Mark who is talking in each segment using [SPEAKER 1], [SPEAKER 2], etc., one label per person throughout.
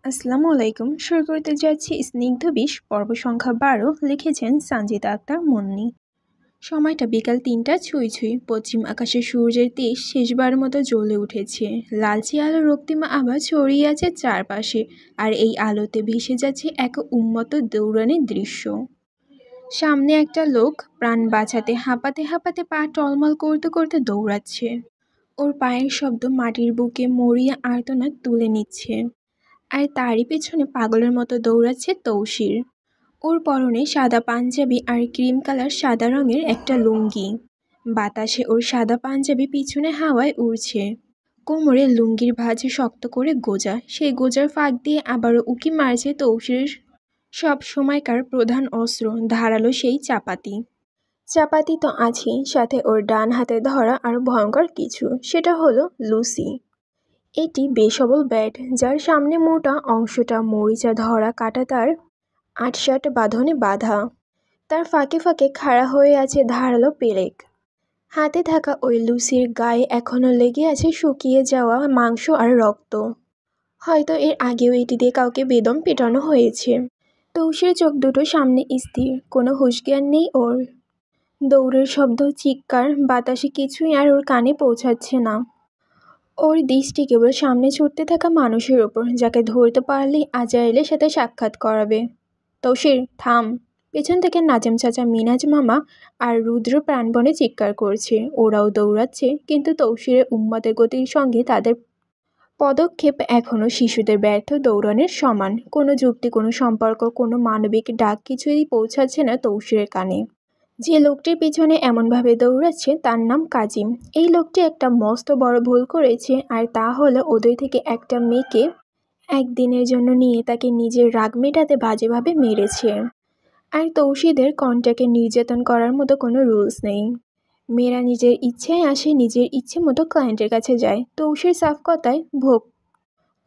[SPEAKER 1] আসসালামু আলাইকুম। শুরু করতে যাচ্ছি স্নিগ্ধ বিষ পর্ব সংখ্যা ১২। লিখেছেন সানজিদা আক্তার মুন্নি। সময়টা বিকাল ৩টা ছুঁই ছুঁই। পশ্চিম আকাশে সূর্যের তেজ শেষবারের মতো জ্বলে উঠেছে। লালচে আলো রক্তিমা আভা ছড়িয়ে আছে চারপাশে, আর এই আলোতে ভেসে যাচ্ছে এক উন্মত্ত দৌড়ানোর দৃশ্য। সামনে একটা লোক প্রাণ বাঁচাতে হাঁপাতে হাঁপাতে পা টলমল করতে করতে দৌড়াচ্ছে। ওর পায়ের শব্দ মাটির বুকে মরিয়া আর্তনাদ তুলে নিচ্ছে। আর তারই পেছনে পাগলের মতো দৌড়াচ্ছে তৌসির। ওর পরনে সাদা পাঞ্জাবি আর ক্রিম কালার সাদা রঙের একটা লুঙ্গি। বাতাসে ওর সাদা পাঞ্জাবি পিছনে হাওয়ায় উড়ছে। কোমরে লুঙ্গির ভাঁজে শক্ত করে গোজা, সেই গোজার ফাঁক দিয়ে আবারও উকি মারছে তৌসির সব সময়কার প্রধান অস্ত্র, ধারালো সেই চাপাতি। চাপাতি তো আছেই, সাথে ওর ডান হাতে ধরা আরো ভয়ঙ্কর কিছু, সেটা হলো লুসি। এটি বেসবল ব্যাট, যার সামনে মোটা অংশটা মরিচা ধরা কাটা তার ৮-৬ বাঁধনে বাঁধা। তার ফাঁকে ফাঁকে খাড়া হয়ে আছে ধারালো পেরেক। হাতে থাকা ওই লুসির গায়ে এখনো লেগে আছে শুকিয়ে যাওয়া মাংস আর রক্ত। হয়তো এর আগেও এটি দিয়ে কাউকে বেদম পেটানো হয়েছে। তৌসির চোখ দুটো সামনে স্থির, কোনো হুঁশজ্ঞান নেই ওর। দৌড়ের শব্দ, চিৎকার, বাতাসে কিছুই আর ওর কানে পৌঁছাচ্ছে না। ওর দৃষ্টি কেবল সামনে ছুটতে থাকা মানুষের ওপর, যাকে ধরতে পারলেই আজরাইলের সাথে সাক্ষাৎ করাবে। তৌসির, থাম! পেছন থেকে নাজেম চাচা, মিনাজ মামা আর রুদ্র প্রাণপণে চিৎকার করছে। ওরাও দৌড়াচ্ছে, কিন্তু তৌসিরের উন্মাদের গতির সঙ্গে তাদের পদক্ষেপ এখনও শিশুদের ব্যর্থ দৌড়ানোর সমান। কোনো যুক্তি, কোনো সম্পর্ক, কোনো মানবিক ডাক কিছুই পৌঁছাচ্ছে না তৌসিরের কানে। যে লোকটির পিছনে এমনভাবে দৌড়াচ্ছে তার নাম কাজিম। এই লোকটি একটা মস্ত বড় ভুল করেছে, আর তা হলো ওদের থেকে একটা মেয়েকে একদিনের জন্য নিয়ে তাকে নিজের রাগ মেটাতে বাজেভাবে মেরেছে। আর তৌসিদের কন্ট্যাক্টে নির্যাতন করার মতো কোনো রুলস নেই। মেয়েরা নিজের ইচ্ছায় আসে, নিজের ইচ্ছে মতো ক্লায়েন্টের কাছে যায়। তৌসির সাফ কথায়, ভোগ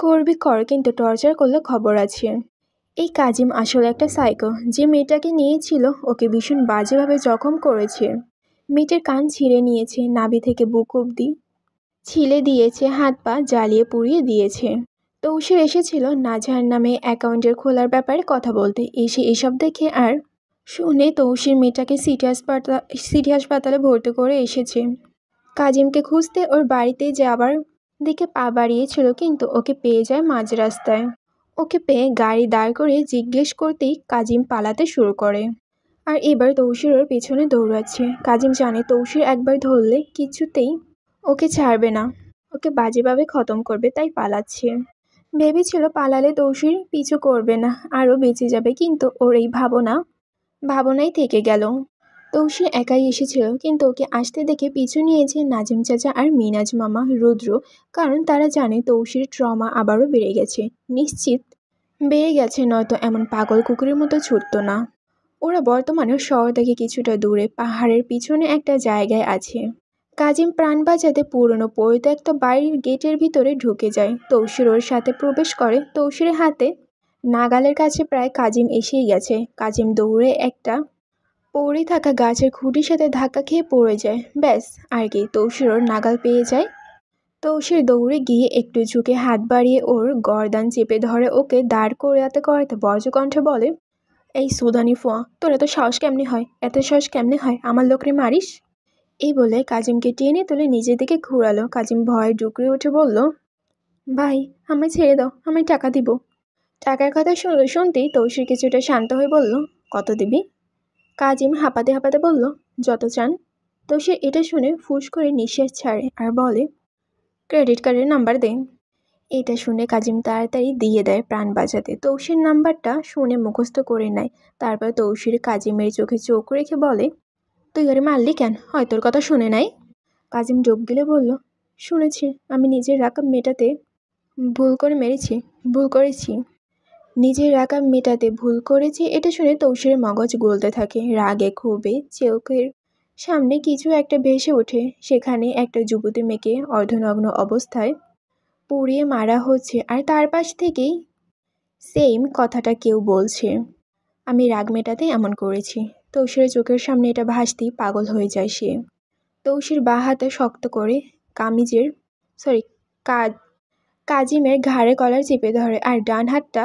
[SPEAKER 1] করবি কর, কিন্তু টর্চার করলে খবর আছে। এই কাজিম আসলে একটা সাইকো। যে মেয়েটাকে নিয়েছিল ওকে ভীষণ বাজেভাবে জখম করেছে। মেয়েটার কান ছিঁড়ে নিয়েছে, নাভি থেকে বুক অবধি ছিলে দিয়েছে, হাত পা জ্বালিয়ে পুড়িয়ে দিয়েছে। তৌসির এসেছিল নাজহার নামে অ্যাকাউন্টের খোলার ব্যাপারে কথা বলতে। এসে এসব দেখে আর শুনে তৌসির মেয়েটাকে সিটি হাসপাতালে ভর্তি করে এসেছে। কাজিমকে খুঁজতে ওর বাড়িতে যাবার দিকে পা বাড়িয়েছিল, কিন্তু ওকে পেয়ে যায় মাঝ রাস্তায়। ওকে পেয়ে গাড়ি দাঁড় করিয়ে জিজ্ঞেস করতেই কাজিম পালাতে শুরু করে। আর এবার তৌসির ওর পেছনে দৌড়াচ্ছে। কাজিম জানে তৌসির একবার ধরলে কিছুতেই ওকে ছাড়বে না, ওকে বাজেভাবে খতম করবে, তাই পালাচ্ছে। ভেবেছিল পালালে তৌসির পিছু করবে না, আরও বেঁচে যাবে, কিন্তু ওর এই ভাবনাই থেকে গেল। তৌসির একাই এসেছিল, কিন্তু ওকে আসতে দেখে পিছু নিয়েছে নাজিম চাচা আর মিনাজ মামা, রুদ্র। কারণ তারা জানে তৌসির ট্রমা আবারও বেড়ে গেছে। নিশ্চিত বেড়ে গেছে, নয়তো এমন পাগল কুকুরের মতো ছুটত না। ওরা বর্তমানে শহর থেকে কিছুটা দূরে পাহাড়ের পিছনে একটা জায়গায় আছে। কাজিম প্রাণ বাঁচাতে পুরনো পরিত্যক্ত বাড়ির গেটের ভিতরে ঢুকে যায়। তৌসির ওর সাথে প্রবেশ করে। তৌসিরের হাতে নাগালের কাছে প্রায় কাজিম এসেই গেছে। কাজিম দৌড়ে একটা পড়ে থাকা গাছের খুঁটির সাথে ধাক্কা খেয়ে পড়ে যায়। ব্যাস, আর কি, তৌসির ওর নাগাল পেয়ে যায়। তৌসির দৌড়ে গিয়ে একটু ঝুঁকে হাত বাড়িয়ে ওর গর্দান চেপে ধরে, ওকে দাঁড় করাতে করাতে বজ্রকণ্ঠে বলে, এই সুদানি ফোয়া, তোর এত সাহস কেমনে হয়? এত সাহস কেমনে হয় আমার লোকরে মারিস? এই বলে কাজিমকে টেনে তুলে নিজের দিকে ঘুরালো। কাজিম ভয়ে ডুকরে উঠে বলল, ভাই, আমায় ছেড়ে দাও, আমায় টাকা দিব। টাকার কথা শুনতেই তৌসির কিছুটা শান্ত হয়ে বলল, কত দিবি? কাজিম হাঁপাতে হাঁপাতে বলল, যত চান। তৌসির এটা শুনে ফুঁস করে নিঃশ্বাস ছাড়ে আর বলে, ক্রেডিট কার্ডের নাম্বার দে। এটা শুনে কাজিম তাড়াতাড়ি দিয়ে দেয় প্রাণ বাঁচাতে। তৌসির নাম্বারটা শুনে মুখস্থ করে নেয়। তারপর তৌসির কাজিমের চোখে চোখ রেখে বলে, তুই ওরে মারলি কেন? হয় তোর কথা শুনে নাই? কাজিম যোগ গিলে বলল, শুনেছি, আমি নিজের রাগ মেটাতে ভুল করেছি। নিজের রাগ মেটাতে ভুল করেছি। এটা শুনে তৌসিরের মগজ গলতে থাকে। রাগে ক্ষোভে চোখের সামনে কিছু একটা ভেসে ওঠে। সেখানে একটা যুবতী মেয়েকে অর্ধনগ্ন অবস্থায় পুড়িয়ে মারা হচ্ছে, আর তার পাশ থেকেই সেম কথাটা কেউ বলছে, আমি রাগ মেটাতে এমন করেছি। তৌসিরের চোখের সামনে এটা ভাসতেই পাগল হয়ে যায় সে। তৌসির বাঁ হাতে শক্ত করে কাজিমের ঘাড়ে কলার চেপে ধরে আর ডান হাতটা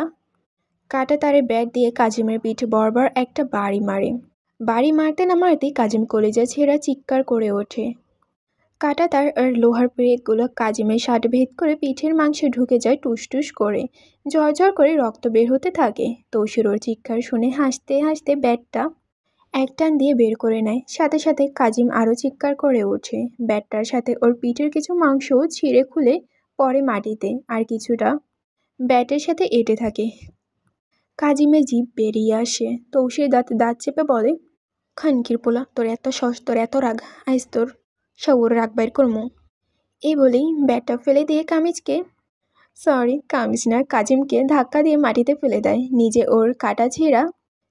[SPEAKER 1] কাটা তারের ব্যাট দিয়ে কাজিমের পিঠে বরাবর একটা বাড়ি মারে। বাড়ি মারতে না মারতেই কাজিম কলিজা ছেঁড়া চিৎকার করে ওঠে। কাটা তার আর লোহার পেরেকগুলো কাজিমের শার্ট ভেদ করে পিঠের মাংসে ঢুকে যায় টুসটুস করে। ঝরঝর করে রক্ত বের হতে থাকে। তৌসির ওর চিৎকার শুনে হাসতে হাসতে ব্যাটটা এক টান দিয়ে বের করে নেয়। সাথে সাথে কাজিম আরও চিৎকার করে ওঠে। ব্যাটটার সাথে ওর পিঠের কিছু মাংসও ছিঁড়ে খুলে পড়ে মাটিতে, আর কিছুটা ব্যাটের সাথে এঁটে থাকে। কাজিমের জিভ বেরিয়ে আসে। তৌসির দাঁতে দাঁত চেপে বলে, খানকির পোলা, তোর এত সস, তোর এত রাগ, আইস তোর সৌর রাগ বাইর করমু। এই বলেই ব্যাটটা ফেলে দিয়ে কামিজ না, কাজিমকে ধাক্কা দিয়ে মাটিতে ফেলে দেয়। নিজে ওর কাটা ছেঁড়া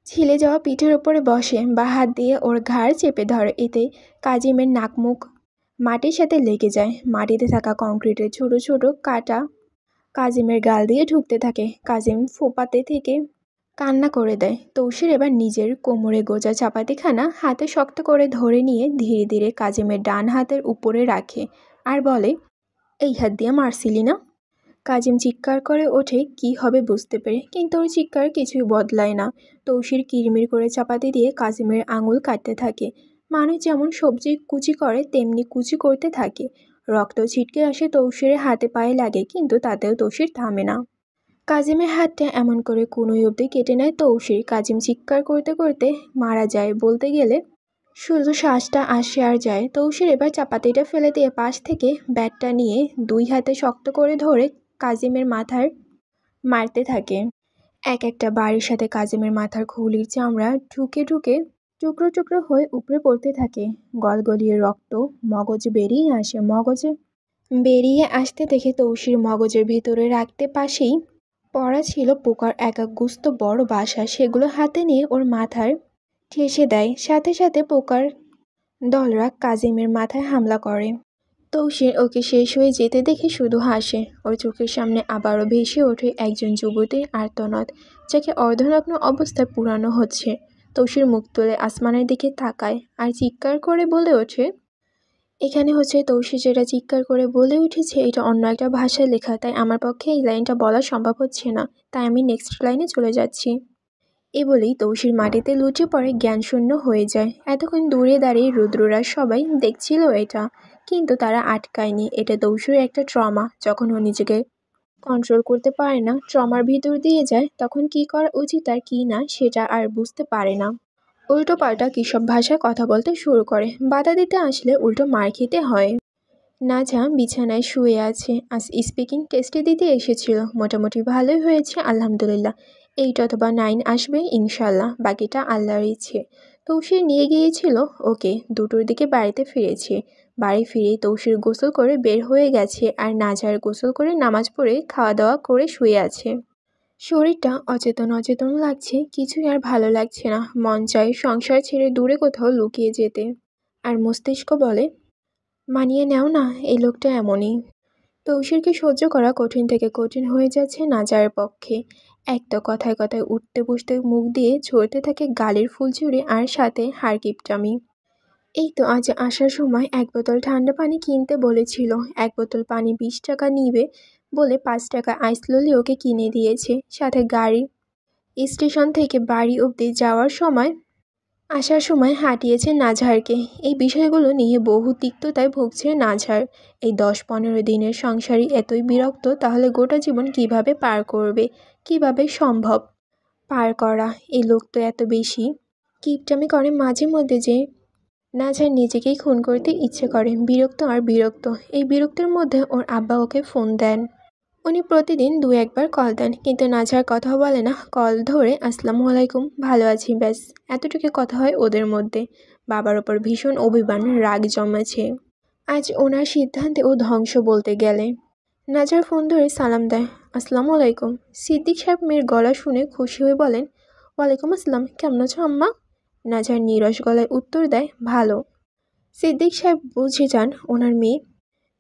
[SPEAKER 1] ছিলে যাওয়া পিঠের ওপরে বসে, বা হাত দিয়ে ওর ঘাড় চেপে ধরে। এতে কাজিমের নাক মুখ মাটির সাথে লেগে যায়। মাটিতে থাকা কংক্রিটের ছোট ছোট কাটা কাজিমের গাল দিয়ে ঢুকতে থাকে। কাজিম ফোপাতে থেকে কান্না করে দেয়। তৌসির এবার নিজের কোমরে গোজা চাপাতিখানা হাতে শক্ত করে ধরে নিয়ে ধীরে ধীরে কাজিমের ডান হাতের উপরে রাখে আর বলে, এই হাত দিয়ে মারছিলি না? কাজিম চিৎকার করে ওঠে কি হবে বুঝতে পেরে, কিন্তু ওর চিৎকার কিছুই বদলায় না। তৌসির কিরমির করে চাপাতি দিয়ে কাজিমের আঙুল কাটতে থাকে। মানুষ যেমন সবজি কুচি করে তেমনি কুচি করতে থাকে। রক্ত ছিটকে আসে তৌসিরের হাতে পায়ে লাগে, কিন্তু তাতেও তৌসির থামে না। কাজিমের হাতটা এমন করে কোনোই অবধি কেটে নেয় তৌসির। কাজিম চিৎকার করতে করতে মারা যায়, বলতে গেলে শুধু শ্বাসটা আসে আর যায়। তৌসির এবার চাপাতিটা ফেলে দিয়ে পাশ থেকে ব্যাটটা নিয়ে দুই হাতে শক্ত করে ধরে কাজিমের মাথার মারতে থাকে। এক একটা বাড়ির সাথে কাজিমের মাথার খুলির চামড়া ঢুকে ঢুকে টুকরো টুকরো হয়ে উপড়ে পড়তে থাকে। গলগলিয়ে রক্ত মগজ বেরিয়ে আসে। মগজে বেরিয়ে আসতে দেখে তৌসির মগজের ভিতরে রাখতে পাশেই পড়া ছিল পোকার এক এক গুস্ত বড় বাসা। সেগুলো হাতে নিয়ে ওর মাথার ঠেসে দেয়। সাথে সাথে পোকার দলরা কাজিমের মাথায় হামলা করে। তৌসির ওকে শেষ হয়ে যেতে দেখে শুধু হাসে। ওর চোখের সামনে আবারও ভেসে ওঠে একজন যুবতীর আর্তনাদ, যাকে অর্ধনগ্ন অবস্থায় পুরানো হচ্ছে। তৌসির মুখ তুলে আসমানের দিকে তাকায় আর চিৎকার করে বলে ওঠে, এখানে তৌসির যেটা চিৎকার করে বলে উঠেছে এটা অন্য একটা ভাষায় লেখা, তাই আমার পক্ষে এই লাইনটা বলা সম্ভব হচ্ছে না, তাই আমি নেক্সট লাইনে চলে যাচ্ছি। এ বলেই তৌসির মাটিতে লুটে পড়ে জ্ঞানশূন্য হয়ে যায়। এতক্ষণ দূরে দাঁড়িয়ে রুদ্ররা সবাই দেখছিল এটা, কিন্তু তারা আটকায়নি। এটা তৌসিরের একটা ট্রমা। যখন ও নিজেকে কন্ট্রোল করতে পারে না, ট্রমার ভিতর দিয়ে যায়, তখন কি করা উচিত আর কি না সেটা আর বুঝতে পারে না। উল্টো পাল্টা কিসব ভাষায় কথা বলতে শুরু করে। বাধা দিতে আসলে উল্টো মার খেতে হয়। নাজা বিছানায় শুয়ে আছে। আজ স্পিকিং টেস্টে দিতে এসেছিল। মোটামুটি ভালোই হয়েছে আলহামদুলিল্লাহ। 8 অথবা 9 আসবে ইনশাল্লাহ, বাকিটা আল্লাহর ইচ্ছে। তৌসির নিয়ে গিয়েছিল ওকে। 2টোর দিকে বাড়িতে ফিরেছে। বাড়ি ফিরেই তৌসির গোসল করে বের হয়ে গেছে, আর নাজার গোসল করে নামাজ পড়ে খাওয়া দাওয়া করে শুয়ে আছে। শরীরটা অচেতন অচেতন লাগছে, কিছুই আর ভালো লাগছে না। মন চায় সংসার ছেড়ে দূরে কোথাও লুকিয়ে যেতে, আর মস্তিষ্ক বলে, মানিয়ে নেও না, এই লোকটা এমনই। তৌসিরকে সহ্য করা কঠিন থেকে কঠিন হয়ে যাচ্ছে নাজার পক্ষে। এক তো কথায় কথায় উঠতে বসতে মুখ দিয়ে ঝরতে থাকে গালের ফুলঝুরি, আর সাথে হাড়কিপটামি। এই তো আজ আসার সময় 1 বোতল ঠান্ডা পানি কিনতে বলেছিল। 1 বোতল পানি 20 টাকা নিবে বলে 5 টাকা আইস ললি ওকে কিনে দিয়েছে। সাথে গাড়ি স্টেশন থেকে বাড়ি অবধি যাওয়ার সময় আসার সময় হাঁটিয়েছে নাজহারকে। এই বিষয়গুলো নিয়ে বহু তিক্ততায় ভুগছে নাজহার। এই 10-15 দিনের সংসারই এতই বিরক্ত, তাহলে গোটা জীবন কিভাবে পার করবে? কিভাবে সম্ভব পার করা? এই লোক তো এত বেশি কিপটামি করে মাঝে মধ্যে যে নাজহার নিজেকেই খুন করতে ইচ্ছে করে। বিরক্ত আর বিরক্ত। এই বিরক্তির মধ্যে ওর আব্বা ওকে ফোন দেন। উনি প্রতিদিন 2-1 বার কল দেন, কিন্তু নাজহার কথা বলে না। কল ধরে আসসালামু আলাইকুম, ভালো আছি, ব্যাস এতটুকু কথা হয় ওদের মধ্যে। বাবার ওপর ভীষণ অভিমান, রাগ জমেছে আজ ওনার সিদ্ধান্তে ও ধ্বংস বলতে গেলে। নাজহার ফোন ধরে সালাম দেয়, আসসালামু আলাইকুম। সিদ্দিক সাহেব মেয়ের গলা শুনে খুশি হয়ে বলেন, ওয়ালাইকুম আসসালাম, কেমন আছো আম্মা? নাজহার নিরস গলায় উত্তর দেয়, ভালো। সিদ্দিক সাহেব বুঝে যান ওনার মেয়ে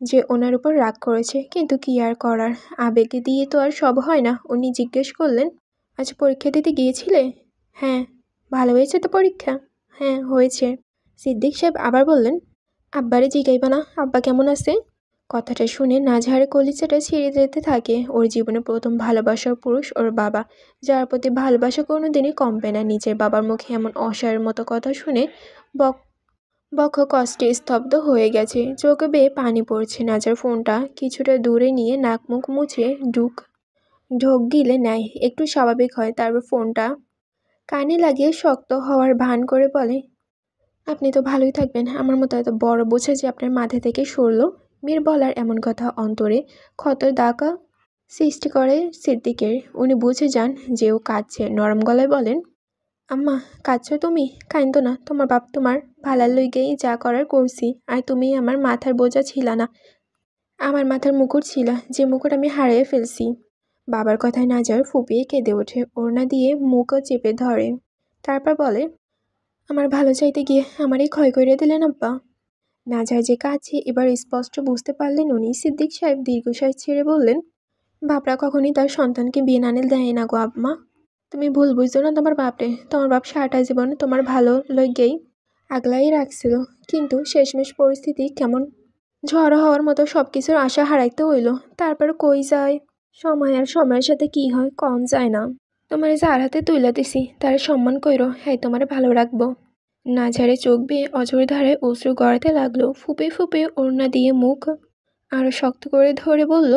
[SPEAKER 1] যে ওনার উপর রাগ করেছে, কিন্তু কি আর করার, আবেগে দিয়ে তো আর সব হয় না। উনি জিজ্ঞেস করলেন, আজ পরীক্ষা দিতে গিয়েছিলে? হ্যাঁ। ভালো হয়েছে তো পরীক্ষা? হ্যাঁ হয়েছে। সিদ্দিক সাহেব আবার বললেন, আব্বারে জিগাইবা না আব্বা কেমন আছে? কথাটা শুনে নাজহারের কলিজাটা ছিঁড়ে যেতে থাকে। ওর জীবনে প্রথম ভালোবাসার পুরুষ ওর বাবা, যার প্রতি ভালোবাসা কোনোদিনই কমবে না। নিজের বাবার মুখে এমন অসারের মতো কথা শুনে বক বক্ষ কষ্টে স্তব্ধ হয়ে গেছে, চোখে বেয়ে পানি পড়ছে। নাজার ফোনটা কিছুটা দূরে নিয়ে নাক মুখ মুছে ঢোক গিলে নেয়, একটু স্বাভাবিক হয়। তারপর ফোনটা কানে লাগিয়ে শক্ত হওয়ার ভান করে বলে, আপনি তো ভালোই থাকবেন, আমার মতো এত বড় বোঝা যে আপনার মাথা থেকে সরল। মেয়ের বলার এমন কথা অন্তরে ক্ষতের দাগা সৃষ্টি করে সিদ্দিকের। উনি বুঝে যান যে ও কাঁদছে, নরম গলায় বলেন, আম্মা কাঁদছো তুমি? কাইন্দো না, তোমার বাপ তোমার ভালার লইগেই যা করার করছি, আর তুমি আমার মাথার বোঝা ছিলা না, আমার মাথার মুকুট ছিলা, যে মুকুট আমি হারিয়ে ফেলছি। বাবার কথায় নাজার ফুপিয়ে কেঁদে ওঠে, ওড়না দিয়ে মুখও চেপে ধরে। তারপর বলে, আমার ভালো চাইতে গিয়ে আমারই ক্ষয় করে দিলেন আব্বা। নাজার যে কাছে এবার স্পষ্ট বুঝতে পারলেন উনি। সিদ্দিক সাহেব দীর্ঘশ্বাস ছেড়ে বললেন, বাপরা কখনই তার সন্তানকে বিয়ে না নিলে দেয় না গো আম্মা। তুমি ভুল বুঝছো না তোমার বাপরে। তোমার বাপ সারাটা জীবন তোমার ভালো লইগেই আগলাই রাখছিল, কিন্তু শেষমেশ পরিস্থিতি কেমন ঝড় হওয়ার মতো সব কিছুর আশা হারাইতে হইল। তারপর কই যায় সময়, আর সময়ের সাথে কি হয় কম যায় না। তোমার যার হাতে তুইলা দিছি তার সম্মান কইরো, হ্যাঁ তোমারে ভালো রাখবো। নাঝারে চোখ বেয়ে অঝোর ধারে অশ্রু গড়াতে লাগলো। ফুপে ফুপে ওড়না দিয়ে মুখ আরো শক্ত করে ধরে বলল,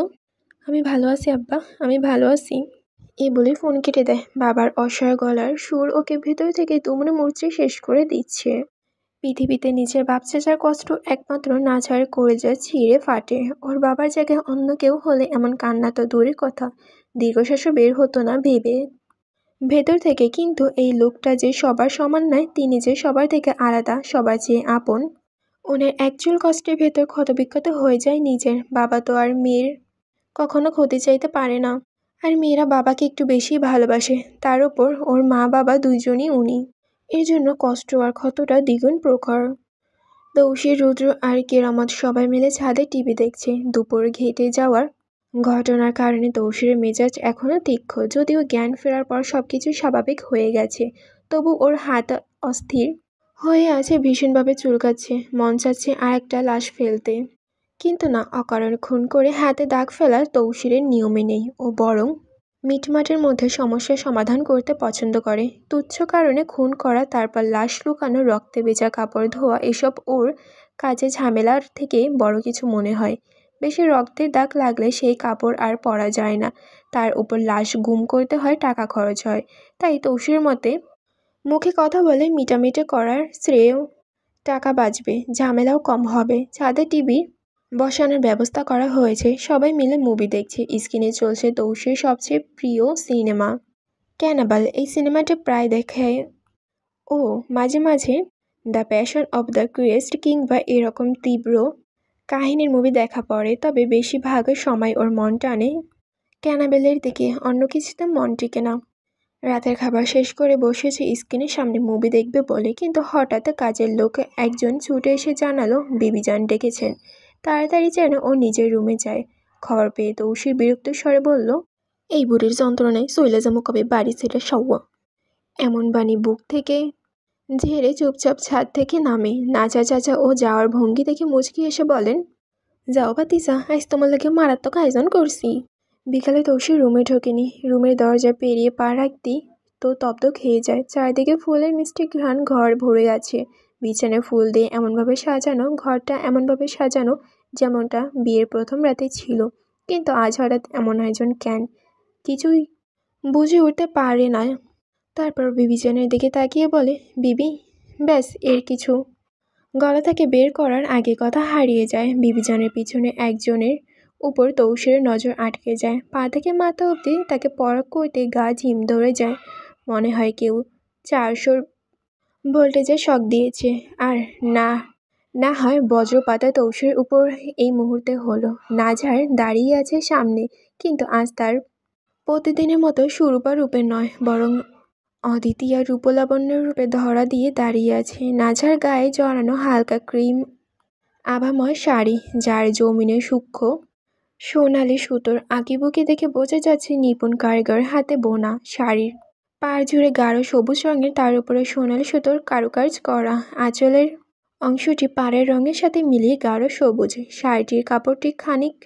[SPEAKER 1] আমি ভালো আছি আব্বা, আমি ভালো আছি। এই বলে ফোন কেটে দেয়। বাবার অসহায় গলার সুর ওকে ভেতর থেকে তুমড়ে মুচড়ে শেষ করে দিচ্ছে। পৃথিবীতে নিজের বাপ চাচার কষ্ট একমাত্র নাঝার কলেজা ছিঁড়ে ফাটে। ওর বাবার জায়গায় অন্য কেউ হলে এমন কান্না তো দূরের কথা, দীর্ঘশ্বাসও বের হতো না ভেবে ভেতর থেকে। কিন্তু এই লোকটা যে সবার সমান নয়, তিনি যে সবার থেকে আলাদা, সবার চেয়ে আপন। ওনার একচুল কষ্টের ভেতর ক্ষতবিক্ষত হয়ে যায় নিজের। বাবা তো আর মেয়ের কখনো ক্ষতি চাইতে পারে না, আর মেয়েরা বাবাকে একটু বেশি ভালোবাসে। তার উপর ওর মা বাবা দুইজনই উনি, এর জন্য কষ্ট আর ক্ষতটা দ্বিগুণ প্রখর। তৌসির, রুদ্র আর কেরামত সবাই মিলে ছাদে টিভি দেখছে। দুপুর ঘেটে যাওয়ার ঘটনার কারণে তৌসিরের মেজাজ এখনও তীক্ষ্ণ। যদিও জ্ঞান ফেরার পর সবকিছু স্বাভাবিক হয়ে গেছে, তবু ওর হাত অস্থির হয়ে আছে, ভীষণভাবে চুলকাচ্ছে। মন চাচ্ছে আর একটা লাশ ফেলতে, কিন্তু না, অকারণে খুন করে হাতে দাগ ফেলা তৌসিরের নিয়মে নেই। ও বরং মিটমাটের মধ্যে সমস্যার সমাধান করতে পছন্দ করে। তুচ্ছ কারণে খুন করা, তারপর লাশ লুকানো, রক্তে ভেজা কাপড় ধোয়া, এসব ওর কাজে ঝামেলার থেকে বড় কিছু মনে হয়। বেশি রক্তের দাগ লাগলে সেই কাপড় আর পরা যায় না, তার উপর লাশ গুম করতে হয়, টাকা খরচ হয়। তাই তৌসির মতে মুখে কথা বলে মিটামিটি করার শ্রেয়, টাকা বাঁচবে, ঝামেলাও কম হবে। ছাদে টিভি বসানোর ব্যবস্থা করা হয়েছে, সবাই মিলে মুভি দেখছে। স্ক্রিনে চলছে তৌসির সবচেয়ে প্রিয় সিনেমা ক্যানাবাল। এই সিনেমাটা প্রায় দেখে ও। মাঝে মাঝে দ্য প্যাশন অব দ্য ক্রিস্ট কিংবা এরকম তীব্র কাহিনীর মুভি দেখা পড়ে, তবে বেশিরভাগ সময় ওর মন টানে ক্যানাবেলের দিকে, অন্য কিছুতে মন টিকে না। রাতের খাবার শেষ করে বসেছে স্ক্রিনের সামনে মুভি দেখবে বলে, কিন্তু হঠাৎ কাজের লোক একজন ছুটে এসে জানালো বিবিজান ডেকেছেন। তাড়াতাড়ি যেন ও নিজের রুমে যায়। খবর পেয়ে তৌসির বিরক্ত স্বরে বলল, এই বুড়ির যন্ত্রণায় চইলা যাবো কবে বাড়ি ছেড়ে সওয়া। এমন বাণী বুক থেকে ঝেড়ে চুপচাপ ছাদ থেকে নামে। নাচা চাচা ও যাওয়ার ভঙ্গি দেখে মুচকি এসে বলেন, যাও ভাতিজা, আজ তোমার লাগে মারাত্মক আয়োজন করছি। বিকালে তৌসির রুমে ঢোকেনি। রুমের দরজা পেরিয়ে পা রাখতেই তো তপ্ত খেয়ে যায়। চারদিকে ফুলের মিষ্টি ঘ্রাণ ঘর ভরে আছে। বিছানায় ফুল দিয়ে এমনভাবে সাজানো, ঘরটা এমনভাবে সাজানো যেমনটা বিয়ের প্রথম রাতে ছিল। কিন্তু আজ হঠাৎ এমন আয়োজন কেন, কিছুই বুঝে উঠতে পারে না। তারপর বিবিজানের দিকে তাকিয়ে বলে, বিবি, ব্যাস এর কিছু গলা থেকে বের করার আগে কথা হারিয়ে যায়। বিবিজানের পিছনে একজনের উপর তৌসিরের নজর আটকে যায়। পা থেকে মাথা অবধি তাকে পরখ করতে গা ঝিম ধরে যায়। মনে হয় কেউ 400 ভোল্টেজের শক দিয়েছে। আর না না হয় বজ্রপাতা তৌসিরের উপর এই মুহূর্তে হলো। নাঝার দাঁড়িয়ে আছে সামনে, কিন্তু আজ তার প্রতিদিনের মতো সুরূপা রূপে নয়, বরং অদ্বিতীয় রূপলাবণ্যের রূপে ধরা দিয়ে দাঁড়িয়ে আছে। নাঝার গায়ে জড়ানো হালকা ক্রিম আভাময় শাড়ি, যার জমিনে সূক্ষ্ম সোনালি সুতোর আঁকিবুকি দেখে বোঝা যাচ্ছে নিপুণ কারিগর হাতে বোনা। শাড়ির পাড় জুড়ে গাঢ় সবুজ রঙের, তার উপরে সোনালি সুতোর কারুকাজ করা। আঁচলের অংশটি পাড়ের রঙের সাথে মিলিয়ে গাঢ় সবুজ। শাড়িটির কাপড়টি খানিক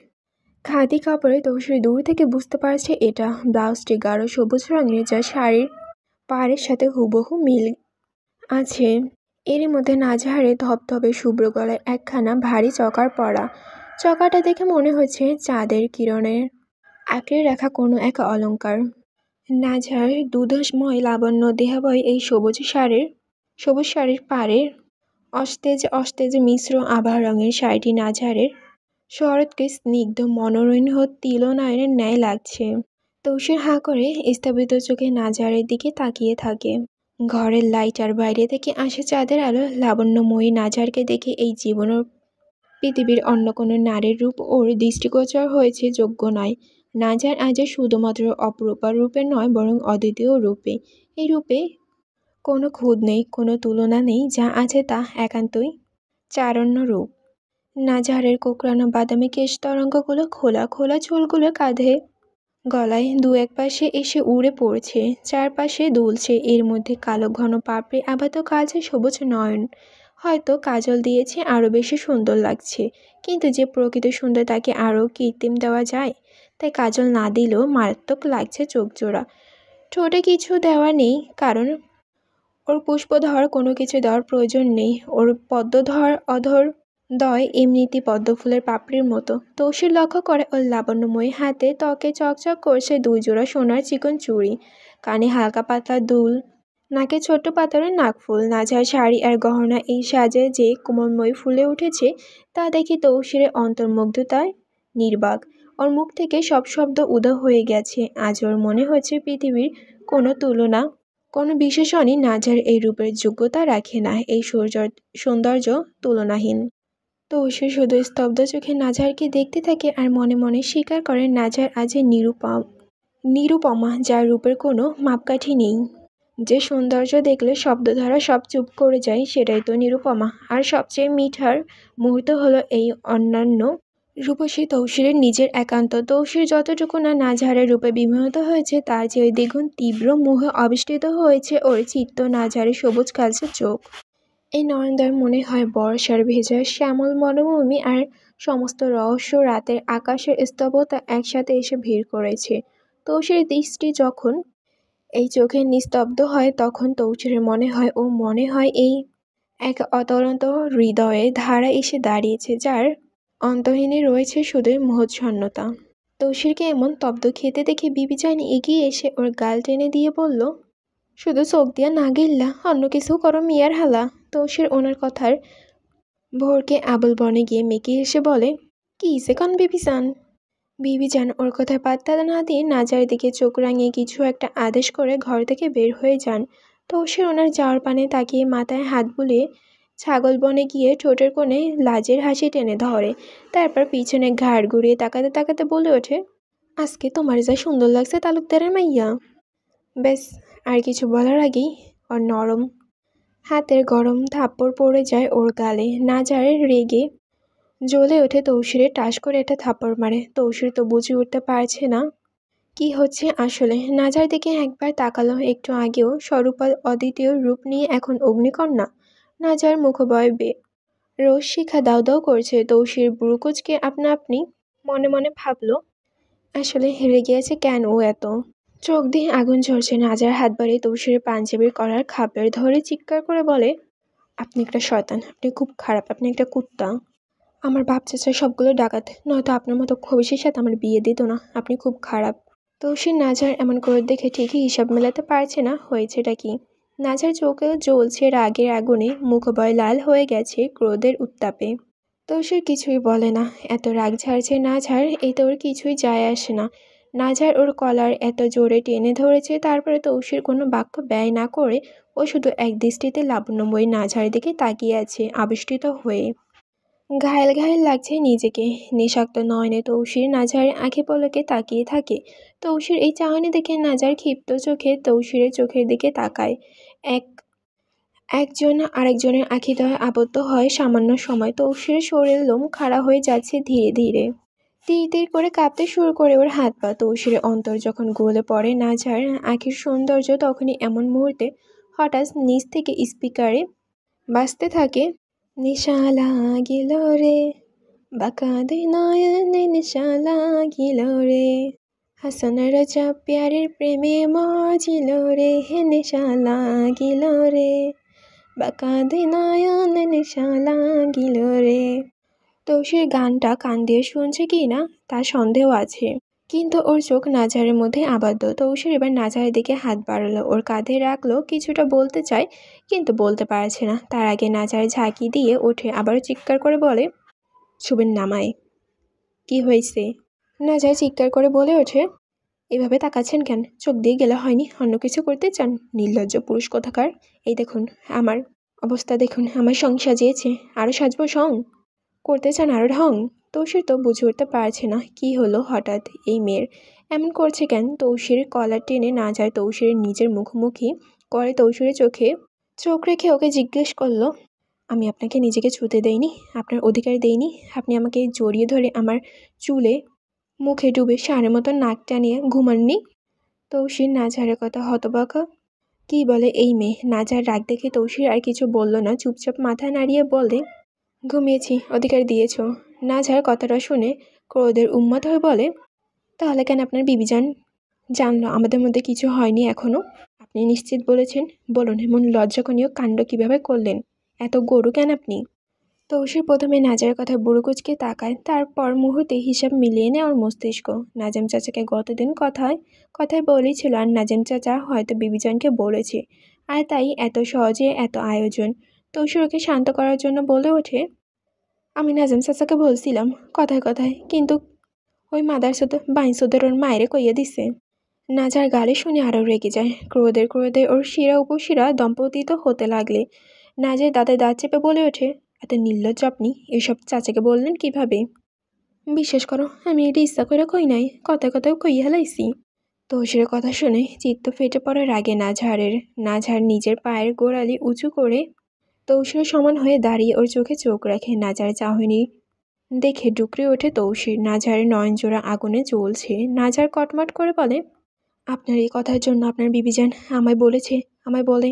[SPEAKER 1] খাদি কাপড়ে। তৌসির দূর থেকে বুঝতে পারছে এটা। ব্লাউজটি গাঢ় সবুজ রঙের, যা শাড়ির পাড়ের সাথে হুবহু মিল আছে। এরই মধ্যে নাজহারের ধবধবে শুভ্র গলায় একখানা ভারী চকার পরা। চকাটা দেখে মনে হচ্ছে চাঁদের কিরণের আঁকড়ে রাখা কোনো এক অলংকার। নাজহার দুধময় লাবণ্য দেহাবয় এই সবুজ শাড়ির পাড়ের অস্তেজ অস্তেজ মিশ্র আভা রঙের শাড়িটি নাজহারের শরৎকে স্নিগ্ধ মনোরঞ্জ তিলনয়নের ন্যায় লাগছে। তৌসির হাঁ করে স্থবিত চোখে নাজহারের দিকে তাকিয়ে থাকে। ঘরের লাইট আর বাইরে থেকে আসে চাঁদের আলো। লাবণ্যময়ী নাজহারকে দেখে এই জীবন ও পৃথিবীর অন্য কোনো নারীর রূপ ওর দৃষ্টিগোচর হয়েছে যোগ্য নয়। নাজহার আজ শুধুমাত্র অপরূপা রূপে নয়, বরং অদ্বিতীয় রূপে। এই রূপে কোনো খুঁত নেই, কোনো তুলনা নেই। যা আছে তা একান্তই চারণ্য রূপ। নাজহারের কোঁকড়ানো বাদামি কেশ তরঙ্গগুলো খোলা খোলা চুলগুলো কাঁধে গলায় দু এক পাশে এসে উড়ে পড়ছে, চারপাশে দুলছে। এর মধ্যে কালো ঘন পাপড়ি আপাত কাজে সবুজ নয়ন। হয়তো কাজল দিয়েছে, আরও বেশি সুন্দর লাগছে। কিন্তু যে প্রকৃত সুন্দর তাকে আরও কৃত্রিম দেওয়া যায়, তাই কাজল না দিলেও মারাত্মক লাগছে চোখজোড়া। ঠোঁটে কিছু দেওয়া নেই, কারণ ওর পুষ্পধর কোনো কিছু দেওয়ার প্রয়োজন নেই। ওর পদ্মধর অধর দয় এমনিতেই পদ্মফুলের পাপড়ির মতো। তৌসির লক্ষ্য করে ওর লাবণ্যময়ী হাতে ত্বকে চকচক করছে 2 জোড়া সোনার চিকন চুড়ি, কানে হালকা পাতলা দুল, নাকে ছোট্ট পাথরের নাকফুল। নাজহার শাড়ি আর গহনা এই সাজে যে কোমলময়ী ফুলে উঠেছে, তা দেখে তৌসিরের অন্তর্মুগ্ধতায় নির্বাক। ওর মুখ থেকে সব শব্দ উধাও হয়ে গেছে। আজ ওর মনে হচ্ছে পৃথিবীর কোনো তুলনা, কোনো বিশেষণই নাজহার এই রূপের যোগ্যতা রাখে না। এই সৌন্দর্য তুলনাহীন। তৌসির শুধু স্তব্ধ চোখে নাজহারকে দেখতে থাকে আর মনে মনে স্বীকার করে নাজহার আজ নিরুপমা, যার রূপের কোনো মাপকাঠি নেই। যে সৌন্দর্য দেখলে শব্দধারা সব চুপ করে যায়, সেটাই তো নিরুপমা। আর সবচেয়ে মিঠার মুহূর্ত হলো এই অন্যান্য রূপসী তৌসিরের নিজের একান্ত। তৌসির যতটুকু না নাজহারের রূপে বিমোহিত হয়েছে, তার চেয়ে দ্বিগুণ তীব্র মোহে আবিষ্কৃত হয়েছে ওর চিত্ত নাজহারের সবুজ কালচে চোখ। এই নয়নদ্বয় মনে হয় বর্ষার ভেজা শ্যামল মরুভূমি আর সমস্ত রহস্য রাতের আকাশের স্তব্ধতা একসাথে এসে ভিড় করেছে। তৌসির দৃষ্টি যখন এই চোখে নিস্তব্ধ হয়, তখন তৌসিরের মনে হয় এই এক অতলন্ত হৃদয়ের ধারা এসে দাঁড়িয়েছে, যার অন্তহীনে রয়েছে শুধু মোহচ্ছন্নতা। তৌসিরকে এমন তব্ধ খেতে দেখে বিবি জানি এগিয়ে এসে ওর গাল টেনে দিয়ে বলল, শুধু চোখ দিয়া না গিল্লা, অন্য কিছু করো মিয়ার হালা। তৌসির ওনার কথার ভোরকে আবল বনে গিয়ে মেকি হেসে বলে, কি সে কন বিবিজান। বিবিজান ওর কথায় পাত্তা না দিয়ে নাজহারের দিকে চোখ রাঙিয়ে কিছু একটা আদেশ করে ঘর থেকে বের হয়ে যান। তৌসির ওনার যাওয়ার পানে তাকিয়ে মাথায় হাত বুলিয়ে ছাগল বনে গিয়ে ঠোঁটের কোণে লাজের হাসি টেনে ধরে। তারপর পিছনে ঘাড় ঘুরিয়ে তাকাতে তাকাতে বলে ওঠে, আজকে তোমার যা সুন্দর লাগছে তালুকদারের মাইয়া। ব্যাস, আর কিছু বলার আগেই ওর নরম হাতের গরম থাপ্পড় পড়ে যায় ওর গালে। নাজহার রেগে জ্বলে ওঠে, তৌসিরে টাস করে একটা থাপ্পড় মারে। তৌসির তো বুঝে উঠতে পারছে না কি হচ্ছে আসলে। নাজহার দিকে একবার তাকালো, একটু আগেও স্বরূপা অদ্বিতীয় রূপ নিয়ে এখন অগ্নিকন্যা। নাজহার মুখবয়বে রোজ শিখা দাউ দাউ করছে। তৌসির বুড়ুকুচকে আপনা আপনি মনে মনে ভাবল, আসলে রেগে আছে কেন ও এত। চোখ দিয়ে আগুন ঝরছে। নাজহার হাত বাড়িয়ে তৌসিরের পাঞ্জাবির কলার খাপের ধরে চিৎকার করে বলে, আপনি একটা শয়তান, আপনি খুব খারাপ, আপনি একটা কুত্তা। আমার বাপ চাচা সবগুলো ডাকাত, নয়তো আপনার মতো খবিশের সাথে আমার বিয়ে দিত না। আপনি খুব খারাপ। তৌসির নাজহার এমন করে দেখে ঠিকই হিসাব মেলাতে পারছে না হয়েছেটা কি। নাজহার চোখে জ্বলছে রাগের আগুনে, মুখবয় লাল হয়ে গেছে ক্রোধের উত্তাপে। তৌসির কিছুই বলে না। এত রাগ ঝাড়ছে নাজহার, এতে ওর কিছুই যায় আসে না। নাজহার ওর কলার এত জোরে টেনে ধরেছে, তারপরে তৌসির কোনো বাক্য ব্যয় না করে ও শুধু এক দৃষ্টিতে লাবণ্যময়ী নাজহারের দিকে তাকিয়ে আছে আবিষ্কৃত হয়ে। ঘায়েল ঘায়েল লাগছে নিজেকে। নিঃশক্ত নয়নে তৌসির নাজহারের আঁখি পলকে তাকিয়ে থাকে। তৌসির এই চাহনি দেখে নাজহার ক্ষিপ্ত চোখে তৌসিরের চোখের দিকে তাকায়। একজন আরেকজনের আঁখিদ্বয়ে আবদ্ধ হয় সামান্য সময়। তৌসিরের শরীরের লোম খাড়া হয়ে যাচ্ছে ধীরে ধীরে। তীর তীর করে কাঁপতে শুরু করে ওর হাত পা। তৌসিরের অন্তর যখন গলে পড়ে নাজহার আঁখির সৌন্দর্য, তখনই এমন মুহূর্তে হঠাৎ নিচ থেকে স্পিকারে বাজতে থাকে, নিশা লাগিল রে, বাঁকা দুই নয়নে নিশা লাগিল রে, হাসান রাজা প্যারের প্রেমে মজিল রে, হে নেশা লাগিল রে, বাঁকা দুই নয়নে নেশা লাগিল রে। তৌসির গানটা কান দিয়ে শুনছে কি না তার সন্দেহ আছে, কিন্তু ওর চোখ নাজারের মধ্যে আবদ্ধ। তৌসির এবার নাজারের দিকে হাত বাড়ালো, ওর কাঁধে রাখলো, কিছুটা বলতে চায় কিন্তু বলতে পারছে না। তার আগে নাজার ঝাঁকি দিয়ে ওঠে, আবার চিৎকার করে বলে, ছুবেন নামায়। কি হয়েছে? নাজার চিৎকার করে বলে ওঠে, এভাবে তাকাচ্ছেন কেন? চোখ দিয়ে গেলে হয়নি? অন্য কিছু করতে চান? নির্লজ্জ পুরুষ কোথাকার। এই দেখুন আমার অবস্থা, দেখুন আমার সং সাজিয়েছে, আরও সাজবো সং? করতে চান আরও ঢং? তৌসির তো বুঝে উঠতে পারছে না কি হলো হঠাৎ এই মেয়ের, এমন করছে কেন। তৌসির কলার টেনে না যায় তৌসিরের নিজের মুখোমুখি করে তৌসিরের চোখে চোখ রেখে ওকে জিজ্ঞেস করলো, আমি আপনাকে নিজেকে ছুঁতে দেইনি, আপনার অধিকার দেইনি? আপনি আমাকে জড়িয়ে ধরে আমার চুলে মুখে ডুবে সারের মতো নাক টানিয়ে ঘুমাননি? তৌসির নাজহারের কথা হতবাক। কি বলে এই মেয়ে? নাজহার রাগ দেখে তৌসির আর কিছু বলল না, চুপচাপ মাথা নাড়িয়ে বলে, ঘুমিয়েছি, অধিকার দিয়েছ। নাজহার কথাটা শুনে ক্রোধের উন্মাদ হয়ে বলে, তাহলে কেন আপনার বিবিজান জানলো আমাদের মধ্যে কিছু হয়নি এখনো? আপনি নিশ্চিত বলেছেন? বলুন এমন লজ্জাকনীয় কাণ্ড কিভাবে করলেন? এত গরু কেন আপনি? তৌসির প্রথমে নাজার কথা বুড়ো কুচকে তাকায়, তারপর মুহূর্তে হিসাব মিলিয়ে নেয় ওর মস্তিষ্ক। নাজাম চাচাকে গতদিন কথায় কথায় বলেছিল, আর নাজাম চাচা হয়তো বিবিজানকে বলেছে, আর তাই এত সহজে এত আয়োজন। তৌসির ওকে শান্ত করার জন্য বলে ওঠে, আমি নাজাম চাচাকে বলছিলাম কথায় কথায়, কিন্তু ওই মাদারচোদ বাইনচোদের ওর মায়েরে কইয়া দিছে। নাজার গালে শুনে আরও রেগে যায়, ক্রোধে ওর শিরা উপশিরা দম্পতিত হতে লাগলে। নাজার দাঁতে দাঁত চেপে বলে ওঠে, এত নির্লজ্জ আপনি এসব চাচাকে বললেন কিভাবে? বিশ্বাস করো আমি এটা ইচ্ছা করে কই নাই, কথায় কথায় কই হেলাইছি। তৌসিরের কথা শুনে চিত্ত ফেটে পড়ে রাগে নাজহার নিজের পায়ের গোড়ালি উঁচু করে তৌসিরের সমান হয়ে দাঁড়িয়ে ওর চোখে চোখ রাখে। নাজার চাহনি দেখে ডুকরে ওঠে তৌসির, নাজহারের নয়নজোড়া আগুনে জ্বলছে। নাজহার কটমট করে বলে, আপনার এই কথার জন্য আপনার বিবিজান আমায় বলে।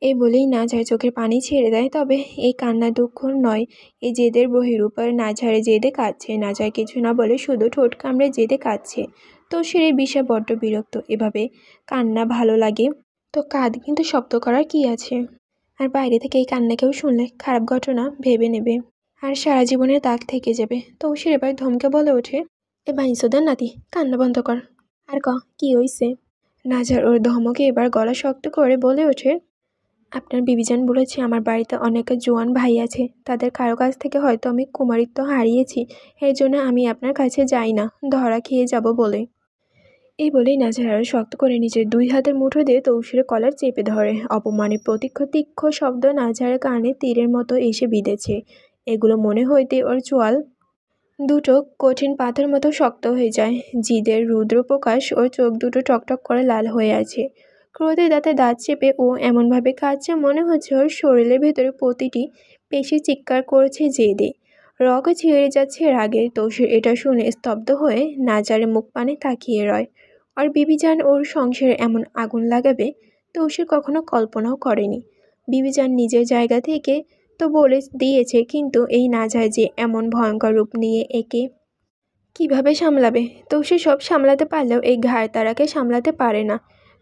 [SPEAKER 1] এই বলেই নাজহার চোখের পানি ছেড়ে দেয়। তবে এই কান্না দুঃখ নয়, এই জেদের বহিরূপর। নাজহারে জেদে কাঁদছে। নাজহার কিছু না বলে শুধু ঠোঁট কামড়ে জেদে কাঁদছে। তৌসির এই বিষয়ে বড্ড বিরক্ত। এভাবে কান্না ভালো লাগে তো কাঁদ, কিন্তু শব্দ করার কি আছে? আর বাইরে থেকে এই কান্না কেউ শুনলে খারাপ ঘটনা ভেবে নেবে, আর সারা জীবনের দাগ থেকে যাবে। তৌসির এবার ধমকে বলে ওঠে, এ বাইনচোদের নাতি, কান্না বন্ধ কর। আর কি হইছে? নাজহার ওর ধমকে এবার গলা শক্ত করে বলে ওঠে, আপনার বিবিজান বলেছে আমার বাড়িতে অনেক জোয়ান ভাই আছে, তাদের কারো কাছ থেকে হয়তো আমি কুমারিত্ব হারিয়েছি, এর জন্য আমি আপনার কাছে যাই না, ধরা খেয়ে যাব বলে। এই বলেই নাজহার আরও শক্ত করে নিজের দুই হাতের মুঠো দিয়ে তৌসিরের কলার চেপে ধরে। অপমানের তীক্ষ্ণ শব্দ নাজহারের কানে তীরের মতো এসে বিঁধেছে। এগুলো মনে হইতে ওর চোয়াল দুটো কঠিন পাথর মতো শক্ত হয়ে যায়। জিদের রুদ্র প্রকাশ, ওর চোখ দুটো টকটক করে লাল হয়ে আছে। ক্রোধে দাঁতে দাঁত চেপে ও এমনভাবে কাঁদছে মনে হচ্ছে ওর শরীরের ভেতরে প্রতিটি পেশি চিৎকার করছে জেদে, রগ ছিঁড়ে যাচ্ছে রাগে। তৌসির এটা শুনে স্তব্ধ হয়ে নাজারে মুখ পানে তাকিয়ে রয়। আর বিবিজান ওর সংসারে এমন আগুন লাগাবে তৌসির কখনো কল্পনাও করেনি। বিবিজান নিজের জায়গা থেকে তো বলে দিয়েছে, কিন্তু এই নাজহার যে এমন ভয়ঙ্কর রূপ নিয়ে একে কিভাবে সামলাবে? তৌসির সব সামলাতে পারলেও এই ঘাড় তারাকে সামলাতে পারে না।